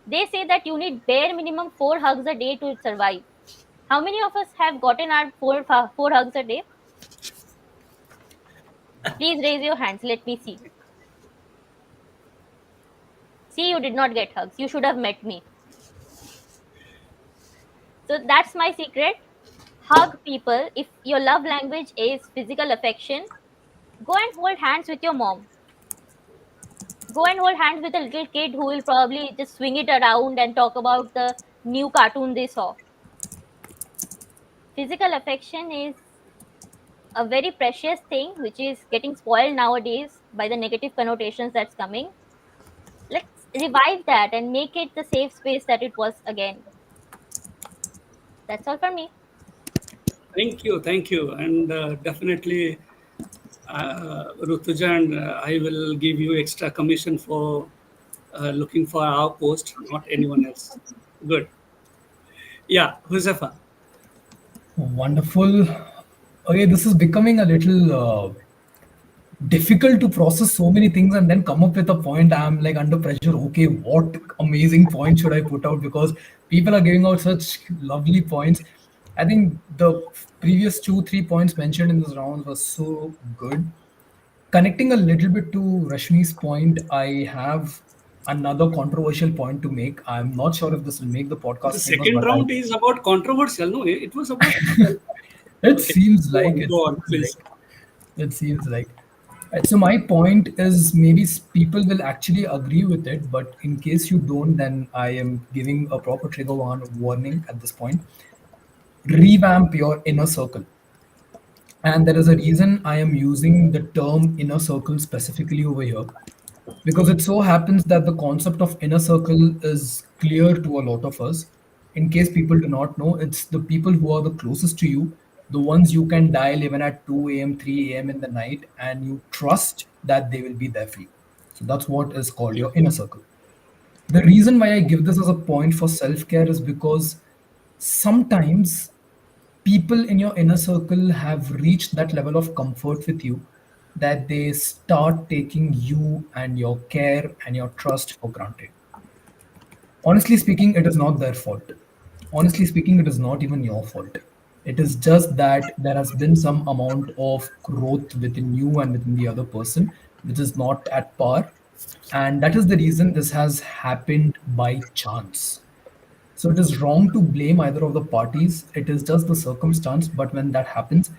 They say that you need bare minimum 4 hugs a day to survive. How many of us have gotten our four hugs a day? Please raise your hands. Let me see. See, you did not get hugs. You should have met me. So that's my secret. Hug people. If your love language is physical affection, go and hold hands with your mom. Go and hold hands with a little kid who will probably just swing it around and talk about the new cartoon they saw. Physical affection is a very precious thing which is getting spoiled nowadays by the negative connotations that's coming. Let's revive that and make it the safe space that it was again. That's all for me. Thank you, and definitely, Rutuja, and I will give you extra commission for looking for our post, not anyone else. Good. Yeah, Josefa. Wonderful. Okay, this is becoming a little difficult to process so many things and then come up with a point. I'm like under pressure. Okay, what amazing point should I put out? Because people are giving out such lovely points. I think the previous two, 3 points mentioned in this round was so good. Connecting a little bit to Rashmi's point, I have another controversial point to make. I'm not sure if this will make the The podcast famous, second but I round is about controversial. No, it was about. it Okay, seems go like on, it go on, seems please. like it seems like. So my point is maybe people will actually agree with it, but in case you don't, then I am giving a proper trigger warning at this point. Revamp your inner circle. And there is a reason I am using the term inner circle specifically over here, because it so happens that the concept of inner circle is clear to a lot of us. In case people do not know, it's the people who are the closest to you, the ones you can dial even at 2 a.m., 3 a.m. in the night, and you trust that they will be there for you. So that's what is called your inner circle. The reason why I give this as a point for self care is because sometimes people in your inner circle have reached that level of comfort with you that they start taking you and your care and your trust for granted. Honestly speaking, it is not their fault. Honestly speaking, it is not even your fault. It is just that there has been some amount of growth within you and within the other person, which is not at par. And that is the reason this has happened by chance. So it is wrong to blame either of the parties. It is just the circumstance. But when that happens,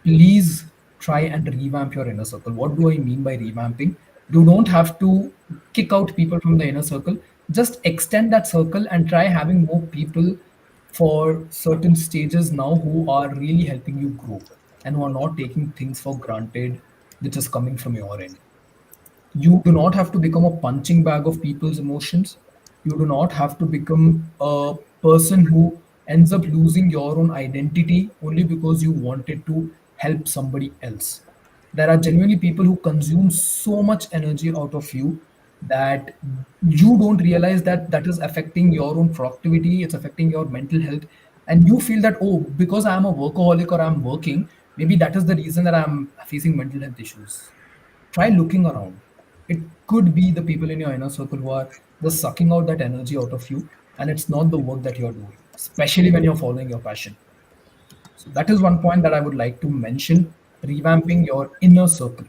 please try and revamp your inner circle. What do I mean by revamping? You don't have to kick out people from the inner circle. Just extend that circle and try having more people for certain stages now who are really helping you grow and who are not taking things for granted, which is coming from your end. You do not have to become a punching bag of people's emotions. You do not have to become a person who ends up losing your own identity only because you wanted to help somebody else. There are genuinely people who consume so much energy out of you that you don't realize that that is affecting your own productivity, it's affecting your mental health. And you feel that, oh, because I'm a workaholic or I'm working, maybe that is the reason that I'm facing mental health issues. Try looking around. It could be the people in your inner circle who are just sucking out that energy out of you, and it's not the work that you're doing, especially when you're following your passion. So that is one point that I would like to mention, revamping your inner circle.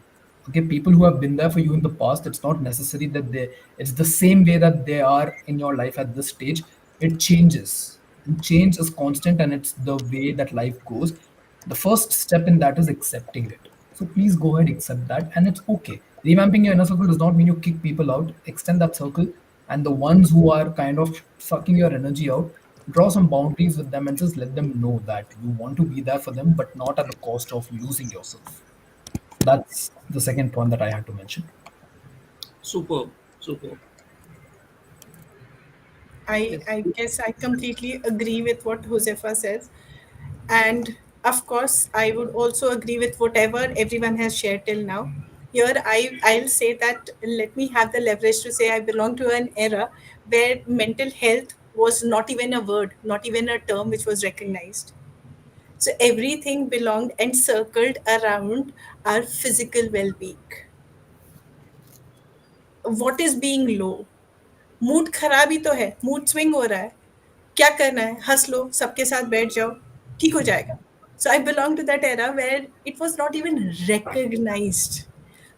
Okay, people who have been there for you in the past, it's not necessary that it's the same way that they are in your life at this stage. It changes. And change is constant and it's the way that life goes. The first step in that is accepting it. So please go ahead, accept that, and it's okay. Revamping your inner circle does not mean you kick people out. Extend that circle, and the ones who are kind of sucking your energy out, draw some boundaries with them and just let them know that you want to be there for them, but not at the cost of losing yourself. So that's the second point that I had to mention. Superb, superb. Yes. I guess I completely agree with what Josefa says. And of course, I would also agree with whatever everyone has shared till now. Here, I'll say that let me have the leverage to say I belong to an era where mental health was not even a word, not even a term which was recognized. So everything belonged and circled around our physical well being. What is being low? Mood खराब ही तो है, mood swing हो रहा है, क्या करना है, हंस लो, सबके साथ बैठ जाओ, ठीक हो जाएगा. So I belong to that era where it was not even recognized.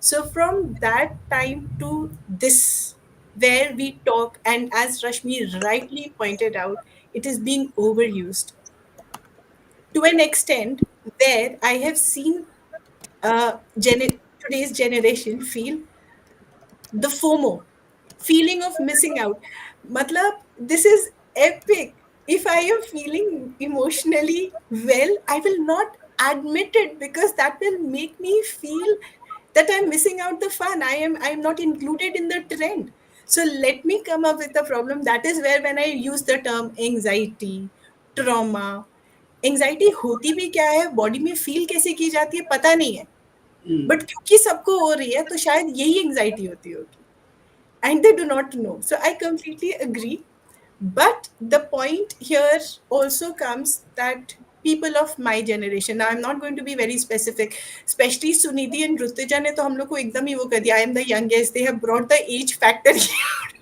So from that time to this, where we talk, and as Rashmi rightly pointed out, it is being overused to an extent where I have seen today's generation feel the FOMO, feeling of missing out. Matlab, this is epic. If I am feeling emotionally well, I will not admit it because that will make me feel that I'm missing out the fun. I am not included in the trend. So let me come up with a problem. That is where when I use the term anxiety, trauma, anxiety होती भी क्या है, body में feel कैसे की जाती है पता नहीं है, बट क्योंकि सबको हो रही है तो शायद यही एंजाइटी होती होगी, and they do not know. So I completely agree. But the point here also comes that people of my generation. Now I'm not going to be very specific, especially Sunidhi and Rutuja ne to hum log ko ekdam hi wo kar diya. I am the youngest. They have brought the age factor here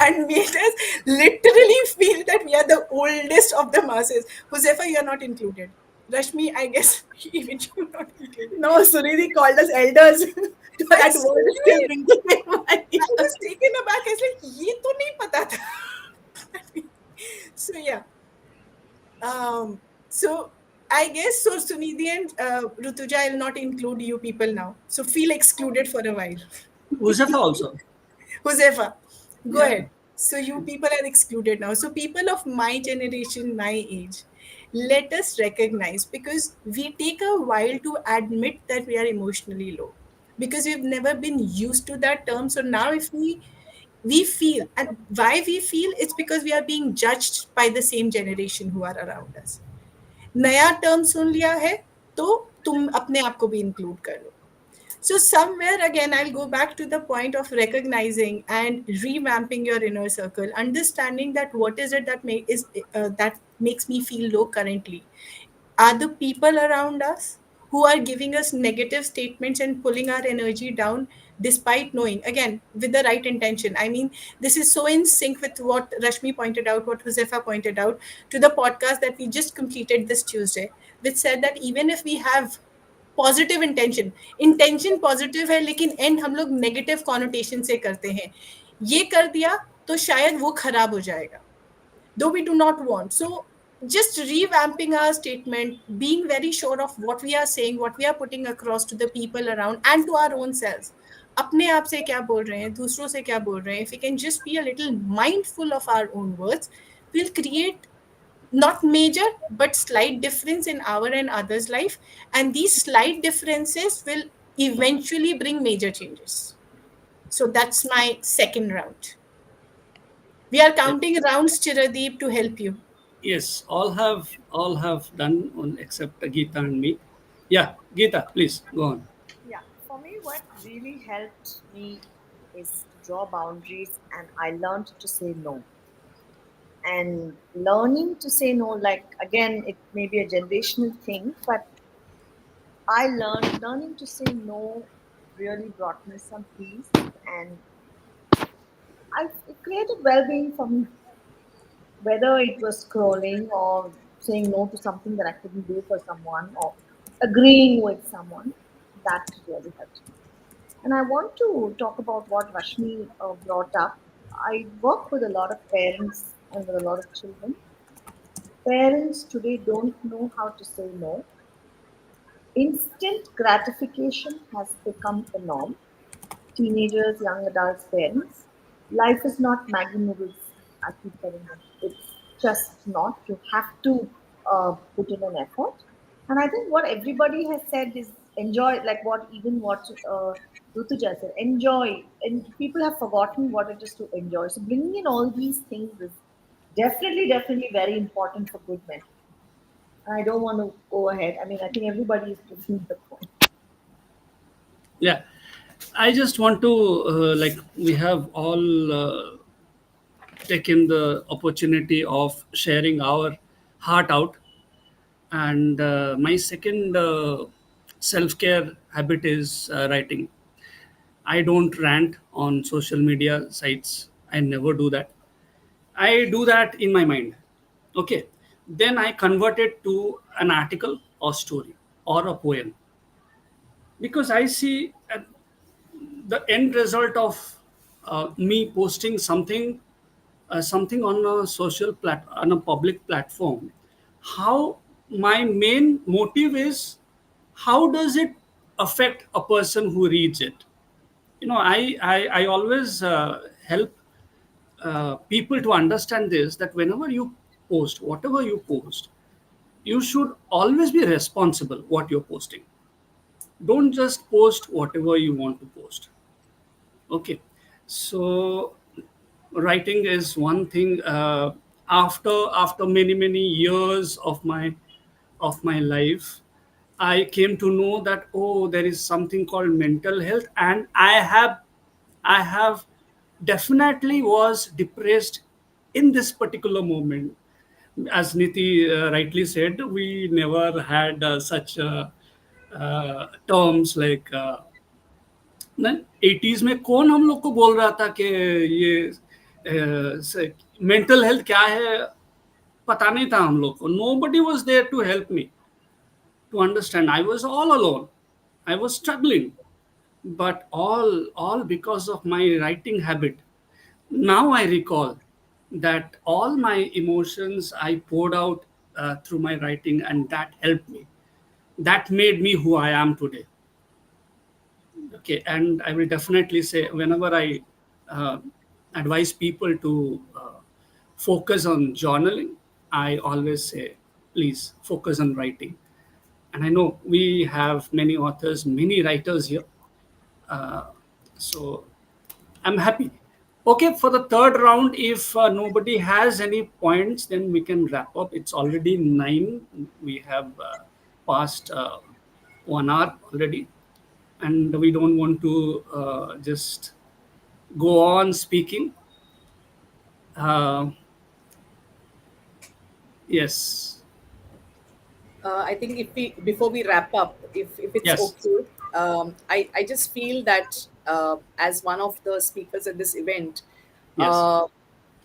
and made us literally feel that we are the oldest of the masses. Josefa, you are not included. Rashmi, I guess even you are not included. No, Sunidhi called us elders. I That word is still swear, ringing in my I was taken aback. I was like, ye to nahi pata tha. So yeah. So I guess so Sunidhi and Rutuja, I'll not include you people now. So feel excluded for a while. Uzafa also. Josefa, go Yeah. ahead. So you people are excluded now. So people of my generation, my age, let us recognize, because we take a while to admit that we are emotionally low, because we've never been used to that term. So now if we feel, and why we feel, it's because we are being judged by the same generation who are around us. नया term सुन लिया है तो तुम अपने आप को भी include कर लो. So somewhere again, I'll go back to the point of recognizing and revamping your inner circle, understanding that what is it that that makes me feel low currently. Are the people around us who are giving us negative statements and pulling our energy down, despite knowing, again, with the right intention. I mean, this is so in sync with what Rashmi pointed out, what Josefa pointed out, to the podcast that we just completed this Tuesday, which said that even if we have positive intention positive है, लेकिन and हम लोग negative connotation से करते हैं, ये कर दिया तो शायद वो खराब हो जाएगा, though we do not want. So just revamping our statement, being very sure of what we are saying, what we are putting across to the people around and to our own selves. अपने आप से क्या बोल रहे हैं, दूसरों से क्या बोल रहे हैं, if we can just be a little mindful of our own words, we'll create not major but slight difference in our and others life, and these slight differences will eventually bring major changes. So that's my second round. We are Yeah. counting rounds, Chiradeep, to help you. Yes, all have done on except Geeta and me. Yeah, Geeta, please go on. Yeah, for me, what really helped me is to draw boundaries, and I learned to say no. And learning to say no, like again, it may be a generational thing, but I learned learning to say no really brought me some peace, and it created well-being for me. Whether it was scrolling or saying no to something that I couldn't do for someone or agreeing with someone, that really helped me. And I want to talk about what Rashmi brought up. I work with a lot of parents and with a lot of children. Parents today don't know how to say no. Instant gratification has become the norm. Teenagers, young adults, parents. Life is not Maggie noodles. I keep telling them. It's just not. You have to put in an effort. And I think what everybody has said is enjoy, like what Rutuja said, enjoy. And people have forgotten what it is to enjoy. So bringing in all these things is definitely very important for good men. And I don't want to go ahead. I mean, I think everybody is proving the point. Yeah, I just want to like we have all taken the opportunity of sharing our heart out, and my second self-care habit is writing. I don't rant on social media sites. I never do that. I do that in my mind. Okay. Then I convert it to an article or story or a poem, because I see the end result of me posting something on a on a public platform. How my main motive is, how does it affect a person who reads it? I always help people to understand this, that whenever you post, whatever you post, you should always be responsible what you're posting. Don't just post whatever you want to post. Okay. So writing is one thing. After many years of my life, I came to know that, oh, there is something called mental health, and I have definitely was depressed in this particular moment. As Niti rightly said, we never had such terms like 80s में कौन हम लोग को बोल रहा था कि ये मेंटल हेल्थ क्या है, पता नहीं था हम लोग को. Nobody was there to help me to understand. I was all alone. I was struggling, but all because of my writing habit. Now I recall that all my emotions I poured out through my writing, and that helped me. That made me who I am today. Okay, and I will definitely say whenever I uh, advise people to focus on journaling, I always say, please focus on writing. And I know we have many authors, many writers here. Uh, so I'm happy. Okay, for the third round, if nobody has any points, then we can wrap up. It's already 9. We have passed 1 hour already, and we don't want to just go on speaking. Uh, yes, I think if we before we wrap up, if it's yes, okay, I just feel that as one of the speakers at this event, yes. uh,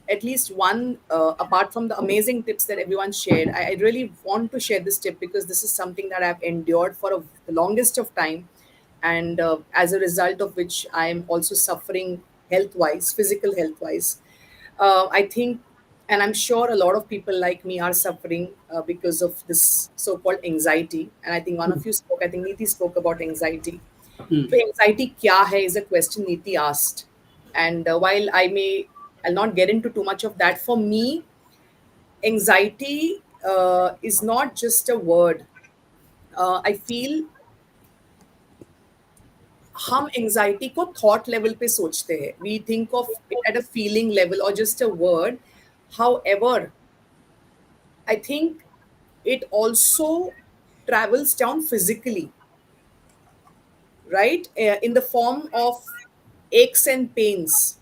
at least one apart from the amazing tips that everyone shared, I really want to share this tip because this is something that I've endured for the longest of time, and as a result of which I am also suffering health wise, physical health wise. I think, and I'm sure a lot of people like me are suffering because of this so-called anxiety. And I think one of you spoke, I think Niti spoke about anxiety. Hmm. So anxiety kya hai is a question Niti asked. And while I'll not get into too much of that. For me, anxiety is not just a word. I feel हम anxiety को thought level पे सोचते हैं, we think of it at a feeling level और just a word. However, I think it also travels down physically, right? In the form of aches and pains,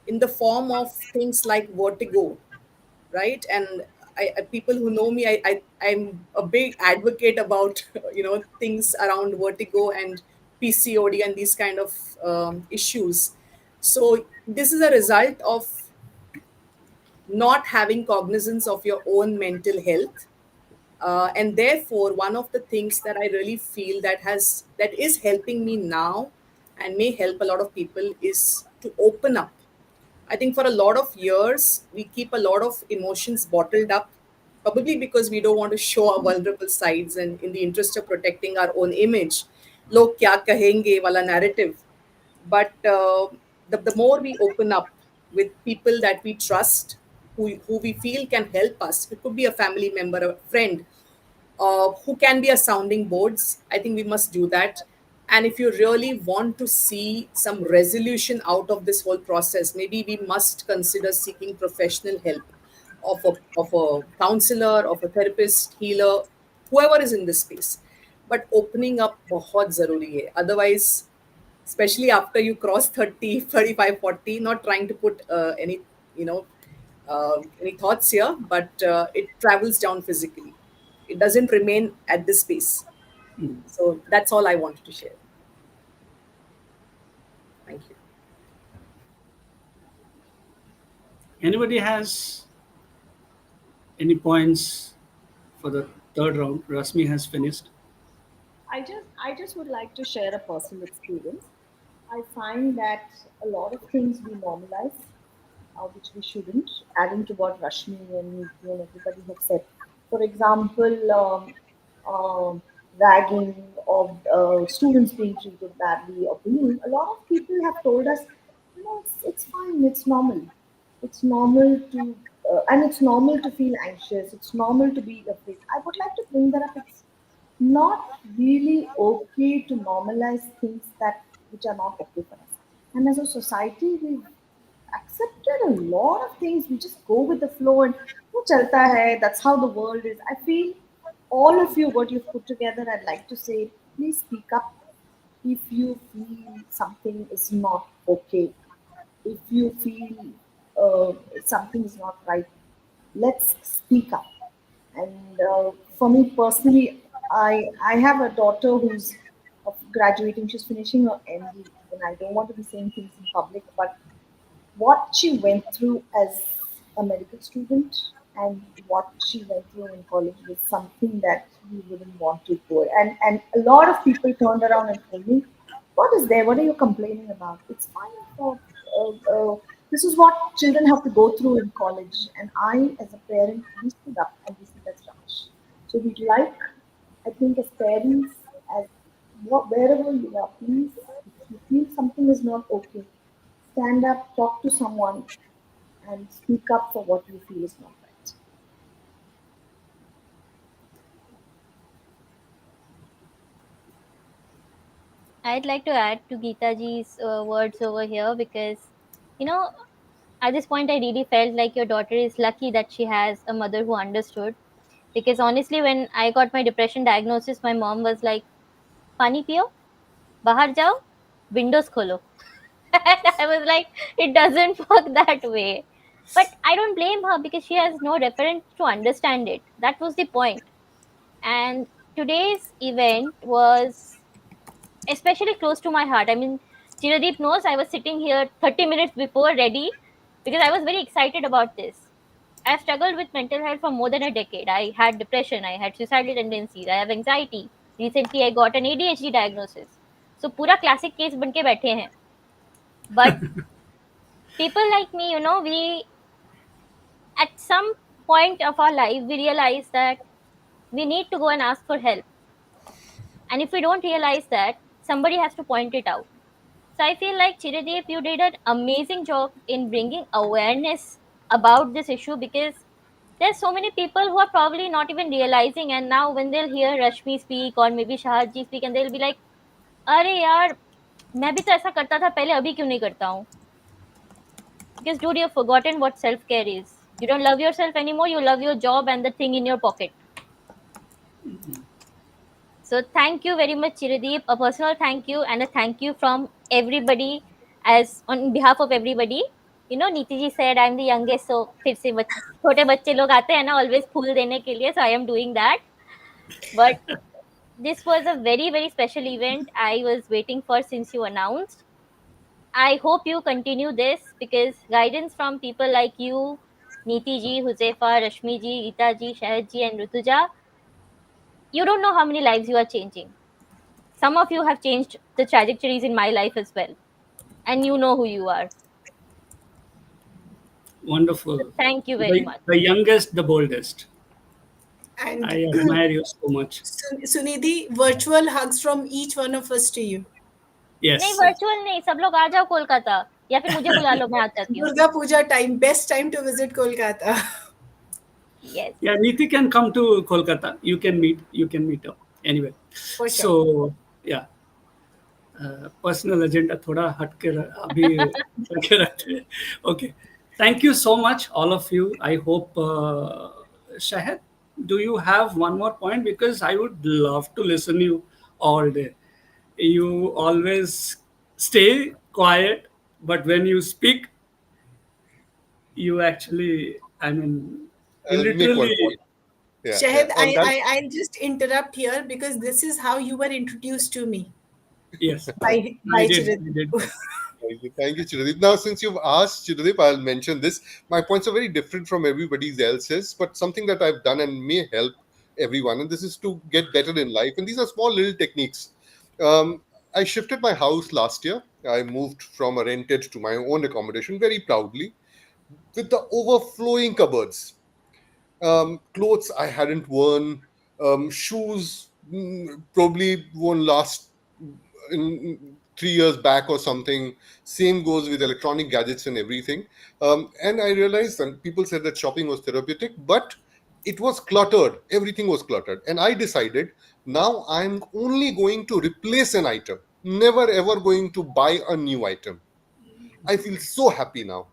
in the form of things like vertigo, right? And people who know me, I'm a big advocate about things around vertigo and PCOD and these kind of issues. So this is a result of not having cognizance of your own mental health, and therefore one of the things that I really feel that is helping me now and may help a lot of people is to open up. I think for a lot of years we keep a lot of emotions bottled up, probably because we don't want to show our vulnerable sides, and in the interest of protecting our own image, log kya kahenge wala narrative. But the more we open up with people that we trust, who we feel can help us, it could be a family member, a friend, who can be a sounding boards, I think we must do that. And if you really want to see some resolution out of this whole process, maybe we must consider seeking professional help of a counselor, of a therapist, healer, whoever is in this space. But opening up बहुत ज़रूरी है. Otherwise, especially after you cross 30, 35, 40, not trying to put any, you know, any thoughts here, but it travels down physically. It doesn't remain at this space. So that's all I wanted to share. Thank you. Anybody has any points for the third round? Rasmi has finished. I just would like to share a personal experience. I find that a lot of things we normalize, which we shouldn't, adding to what Rashmi and Niti and everybody have said. For example, ragging or students being treated badly or bullying. A lot of people have told us, it's fine, it's normal. It's normal to, and it's normal to feel anxious. It's normal to be afraid. I would like to bring that up. It's not really okay to normalize things that which are not okay for us. And as a society, we've accepted a lot of things. We just go with the flow and "wo chalta hai," that's how the world is. I feel all of you, what you've put together, I'd like to say, please speak up if you feel something is not okay. If you feel something is not right, let's speak up. for me personally, I have a daughter who's graduating. She's finishing her MD, and I don't want to be saying things in public, but what she went through as a medical student and what she went through in college was something that we wouldn't want to go. And a lot of people turned around and told me, "What is there? What are you complaining about? It's fine for." This is what children have to go through in college. And I, as a parent, we stood up and we said, "That's rubbish." So we'd like, I think, as parents, as wherever you are, please, if you feel something is not okay, stand up, talk to someone, and speak up for what you feel is not right. I'd like to add to Geetaji's words over here because, you know, at this point, I really felt like your daughter is lucky that she has a mother who understood. Because honestly, when I got my depression diagnosis, my mom was like, "Pani piyo, bahar jao, windows kholo." And I was like, it doesn't work that way. But I don't blame her because she has no reference to understand it. That was the point. And today's event was especially close to my heart. I mean, Chiradeep knows I was sitting here 30 minutes before ready because I was very excited about this. I've struggled with mental health for more than a decade. I had depression, I had suicidal tendencies, I have anxiety. Recently, I got an ADHD diagnosis. So, पूरा classic case बन के बैठे हैं. But people like me, we at some point of our life we realize that we need to go and ask for help. And if we don't realize that, somebody has to point it out. So I feel like Chiradeep, you did an amazing job in bringing awareness about this issue because there's so many people who are probably not even realizing, and now when they'll hear Rashmi speak or maybe Shahad ji speak and they'll be like, अरे यार मैं भी तो ऐसा करता था पहले अभी क्यों नहीं करता हूँ. Because dude, you've forgotten what self-care is. You don't love yourself anymore, you love your job and the thing in your pocket. So thank you very much, Chiradeep. A personal thank you and a thank you from everybody, as on behalf of everybody. Neeti ji said I'm the youngest, so फिर से छोटे बच्चे लोग आते हैं ना always फूल देने के लिए, so I am doing that. But this was a very very special event I was waiting for since you announced. I hope you continue this because guidance from people like you, Neeti ji, Huzefa, Rashmi ji, Geeta ji, Shahid ji, and Rutuja, you don't know how many lives you are changing. Some of you have changed the trajectories in my life as well, and you know who you are. So Wonderful. thank you very The, much. the youngest, the boldest. And I admire you so much. Sunidhi, virtual hugs from each one of us to you. नहीं Yes. Virtual नहीं, सब लोग आ जाओ कोलकाता या फिर मुझे बुला लो, मैं आ जाती हूँ. Durga Puja time, best time to visit Kolkata. Yes. Yeah, Neeti can come to Kolkata. You can meet. You can meet up anyway. For sure. So yeah, personal agenda थोड़ा हट के अभी रखे रहते हैं. Okay. Thank you so much, all of you. I hope Shahid, do you have one more point? Because I would love to listen you all day. You always stay quiet, but when you speak, you actually, I mean, you I'll make one literally, point. Yeah, yeah. Shahid, On that, I'll just interrupt here because this is how you were introduced to me yes, by I did, I Chiradeep. did. thank you, Chiradip. Now, since you've asked Chiradip, I'll mention this. My points are very different from everybody else's, but something that I've done and may help everyone, and this is to get better in life. And these are small little techniques. Um, I shifted my house last year. I moved from a rented to my own accommodation very proudly with the overflowing cupboards. Clothes I hadn't worn, shoes probably won't last in 3 years back or something. Same goes with electronic gadgets and everything. And I realized that people said that shopping was therapeutic, but it was cluttered. Everything was cluttered. And I decided now I'm only going to replace an item, never ever going to buy a new item. I feel so happy now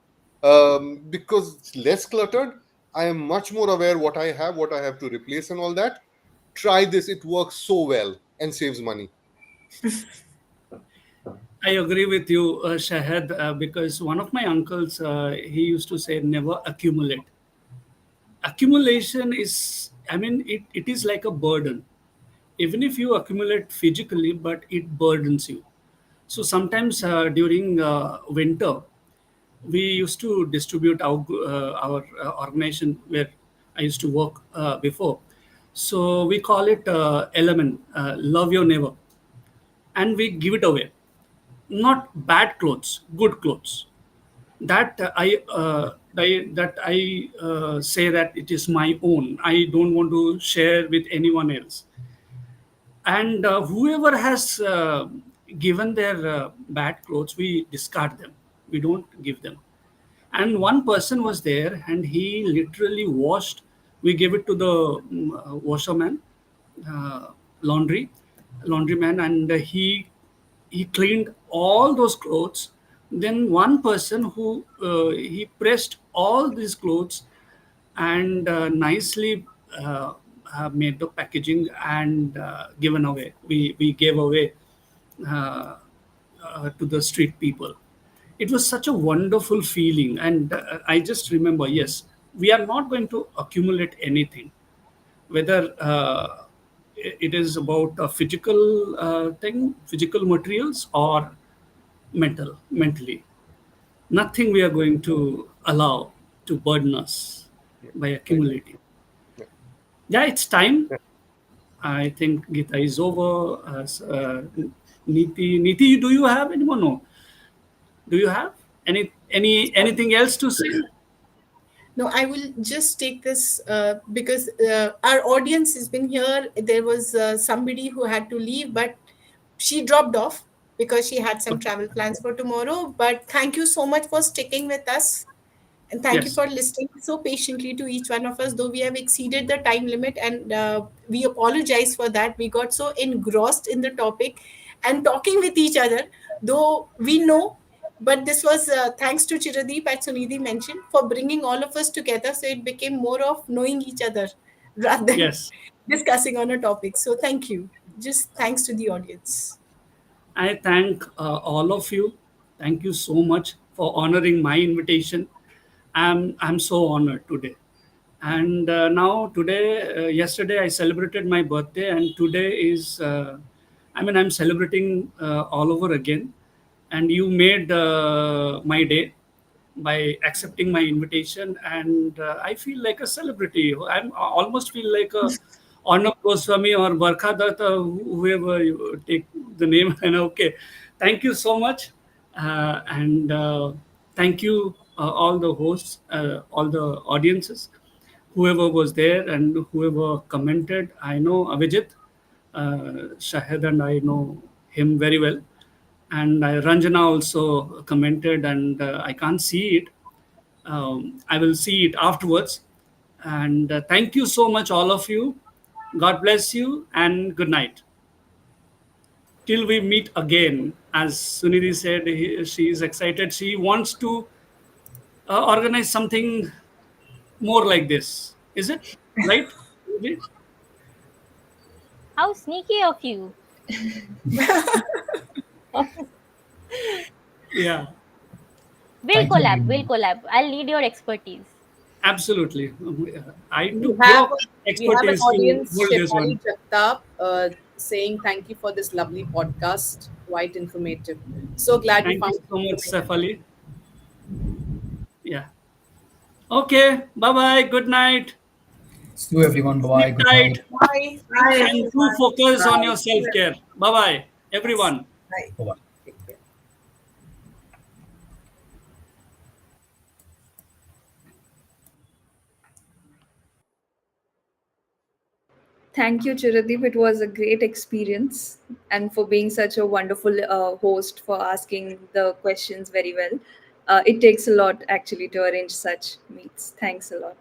because it's less cluttered. I am much more aware what I have to replace, and all that. Try this; it works so well and saves money. I agree with you, Shahid, because one of my uncles, he used to say, never accumulate. Accumulation is I mean, it is like a burden. Even if you accumulate physically, but it burdens you. So sometimes during winter, we used to distribute our organization where I used to work before. So we call it element, love your neighbor, and we give it away. Not bad clothes, good clothes. That I say that it is my own. I don't want to share with anyone else. And whoever has given their bad clothes, we discard them. We don't give them. And one person was there, and he literally washed. We gave it to the washerman, uh, laundry laundryman, and he cleaned all those clothes. Then one person who he pressed all these clothes and nicely made the packaging and given away. We gave away uh, to the street people. It was such a wonderful feeling, and I just remember, yes, we are not going to accumulate anything, whether it is about a physical thing, physical materials, or mentally. Nothing we are going to allow to burden us Yeah. by Right. accumulating. Yeah. Yeah, it's time. Yeah. I think Gita is over. Niti, do you have any more? No. Do you have anything else to say? No, I will just take this because our audience has been here. There was somebody who had to leave, but she dropped off because she had some Okay. travel plans for tomorrow. But thank you so much for sticking with us. And thank you Yes. for listening so patiently to each one of us, though we have exceeded the time limit, and we apologize for that. We got so engrossed in the topic and talking with each other, though we know. But this was thanks to Chiradeep, as Sunidhi mentioned, for bringing all of us together. So it became more of knowing each other rather than Yes. discussing on a topic. So thank you. Just thanks to the audience. I thank all of you. Thank you so much for honoring my invitation. I'm so honored today. And now today, yesterday I celebrated my birthday, and today is, I mean, I'm celebrating all over again. And you made my day by accepting my invitation, and I feel like a celebrity. I almost feel like a Arnab Goswami or Barkha Datta, whoever you take the name. And okay, thank you so much, and thank you all the hosts, all the audiences, whoever was there and whoever commented. I know Avijit, Shahid, and I know him very well. And Ranjana also commented, and I can't see it. I will see it afterwards. And thank you so much, all of you. God bless you, and good night. Till we meet again. As Sunidhi said, she is excited. She wants to organize something more like this. Is it right? Sunidhi? How sneaky of you. Yeah, We'll Thank you, collab. We'll everyone. collab. I'll need your expertise. absolutely. I We took have your we have an expertise to audience, hold this Shefali one. Jagtap, saying thank you for this lovely podcast. Quite informative. So glad you Thank you found so it much, informative. Safali. Yeah. Okay. Bye bye. Good night. See you, everyone. Sleep Bye. Good tight. night. Bye. Thank And you. do focus on Bye. your self care. Bye bye, Yes. everyone. Bye. Bye. Take care. Thank you, Chiradeep. It was a great experience and for being such a wonderful host for asking the questions very well. It takes a lot actually to arrange such meets. Thanks a lot.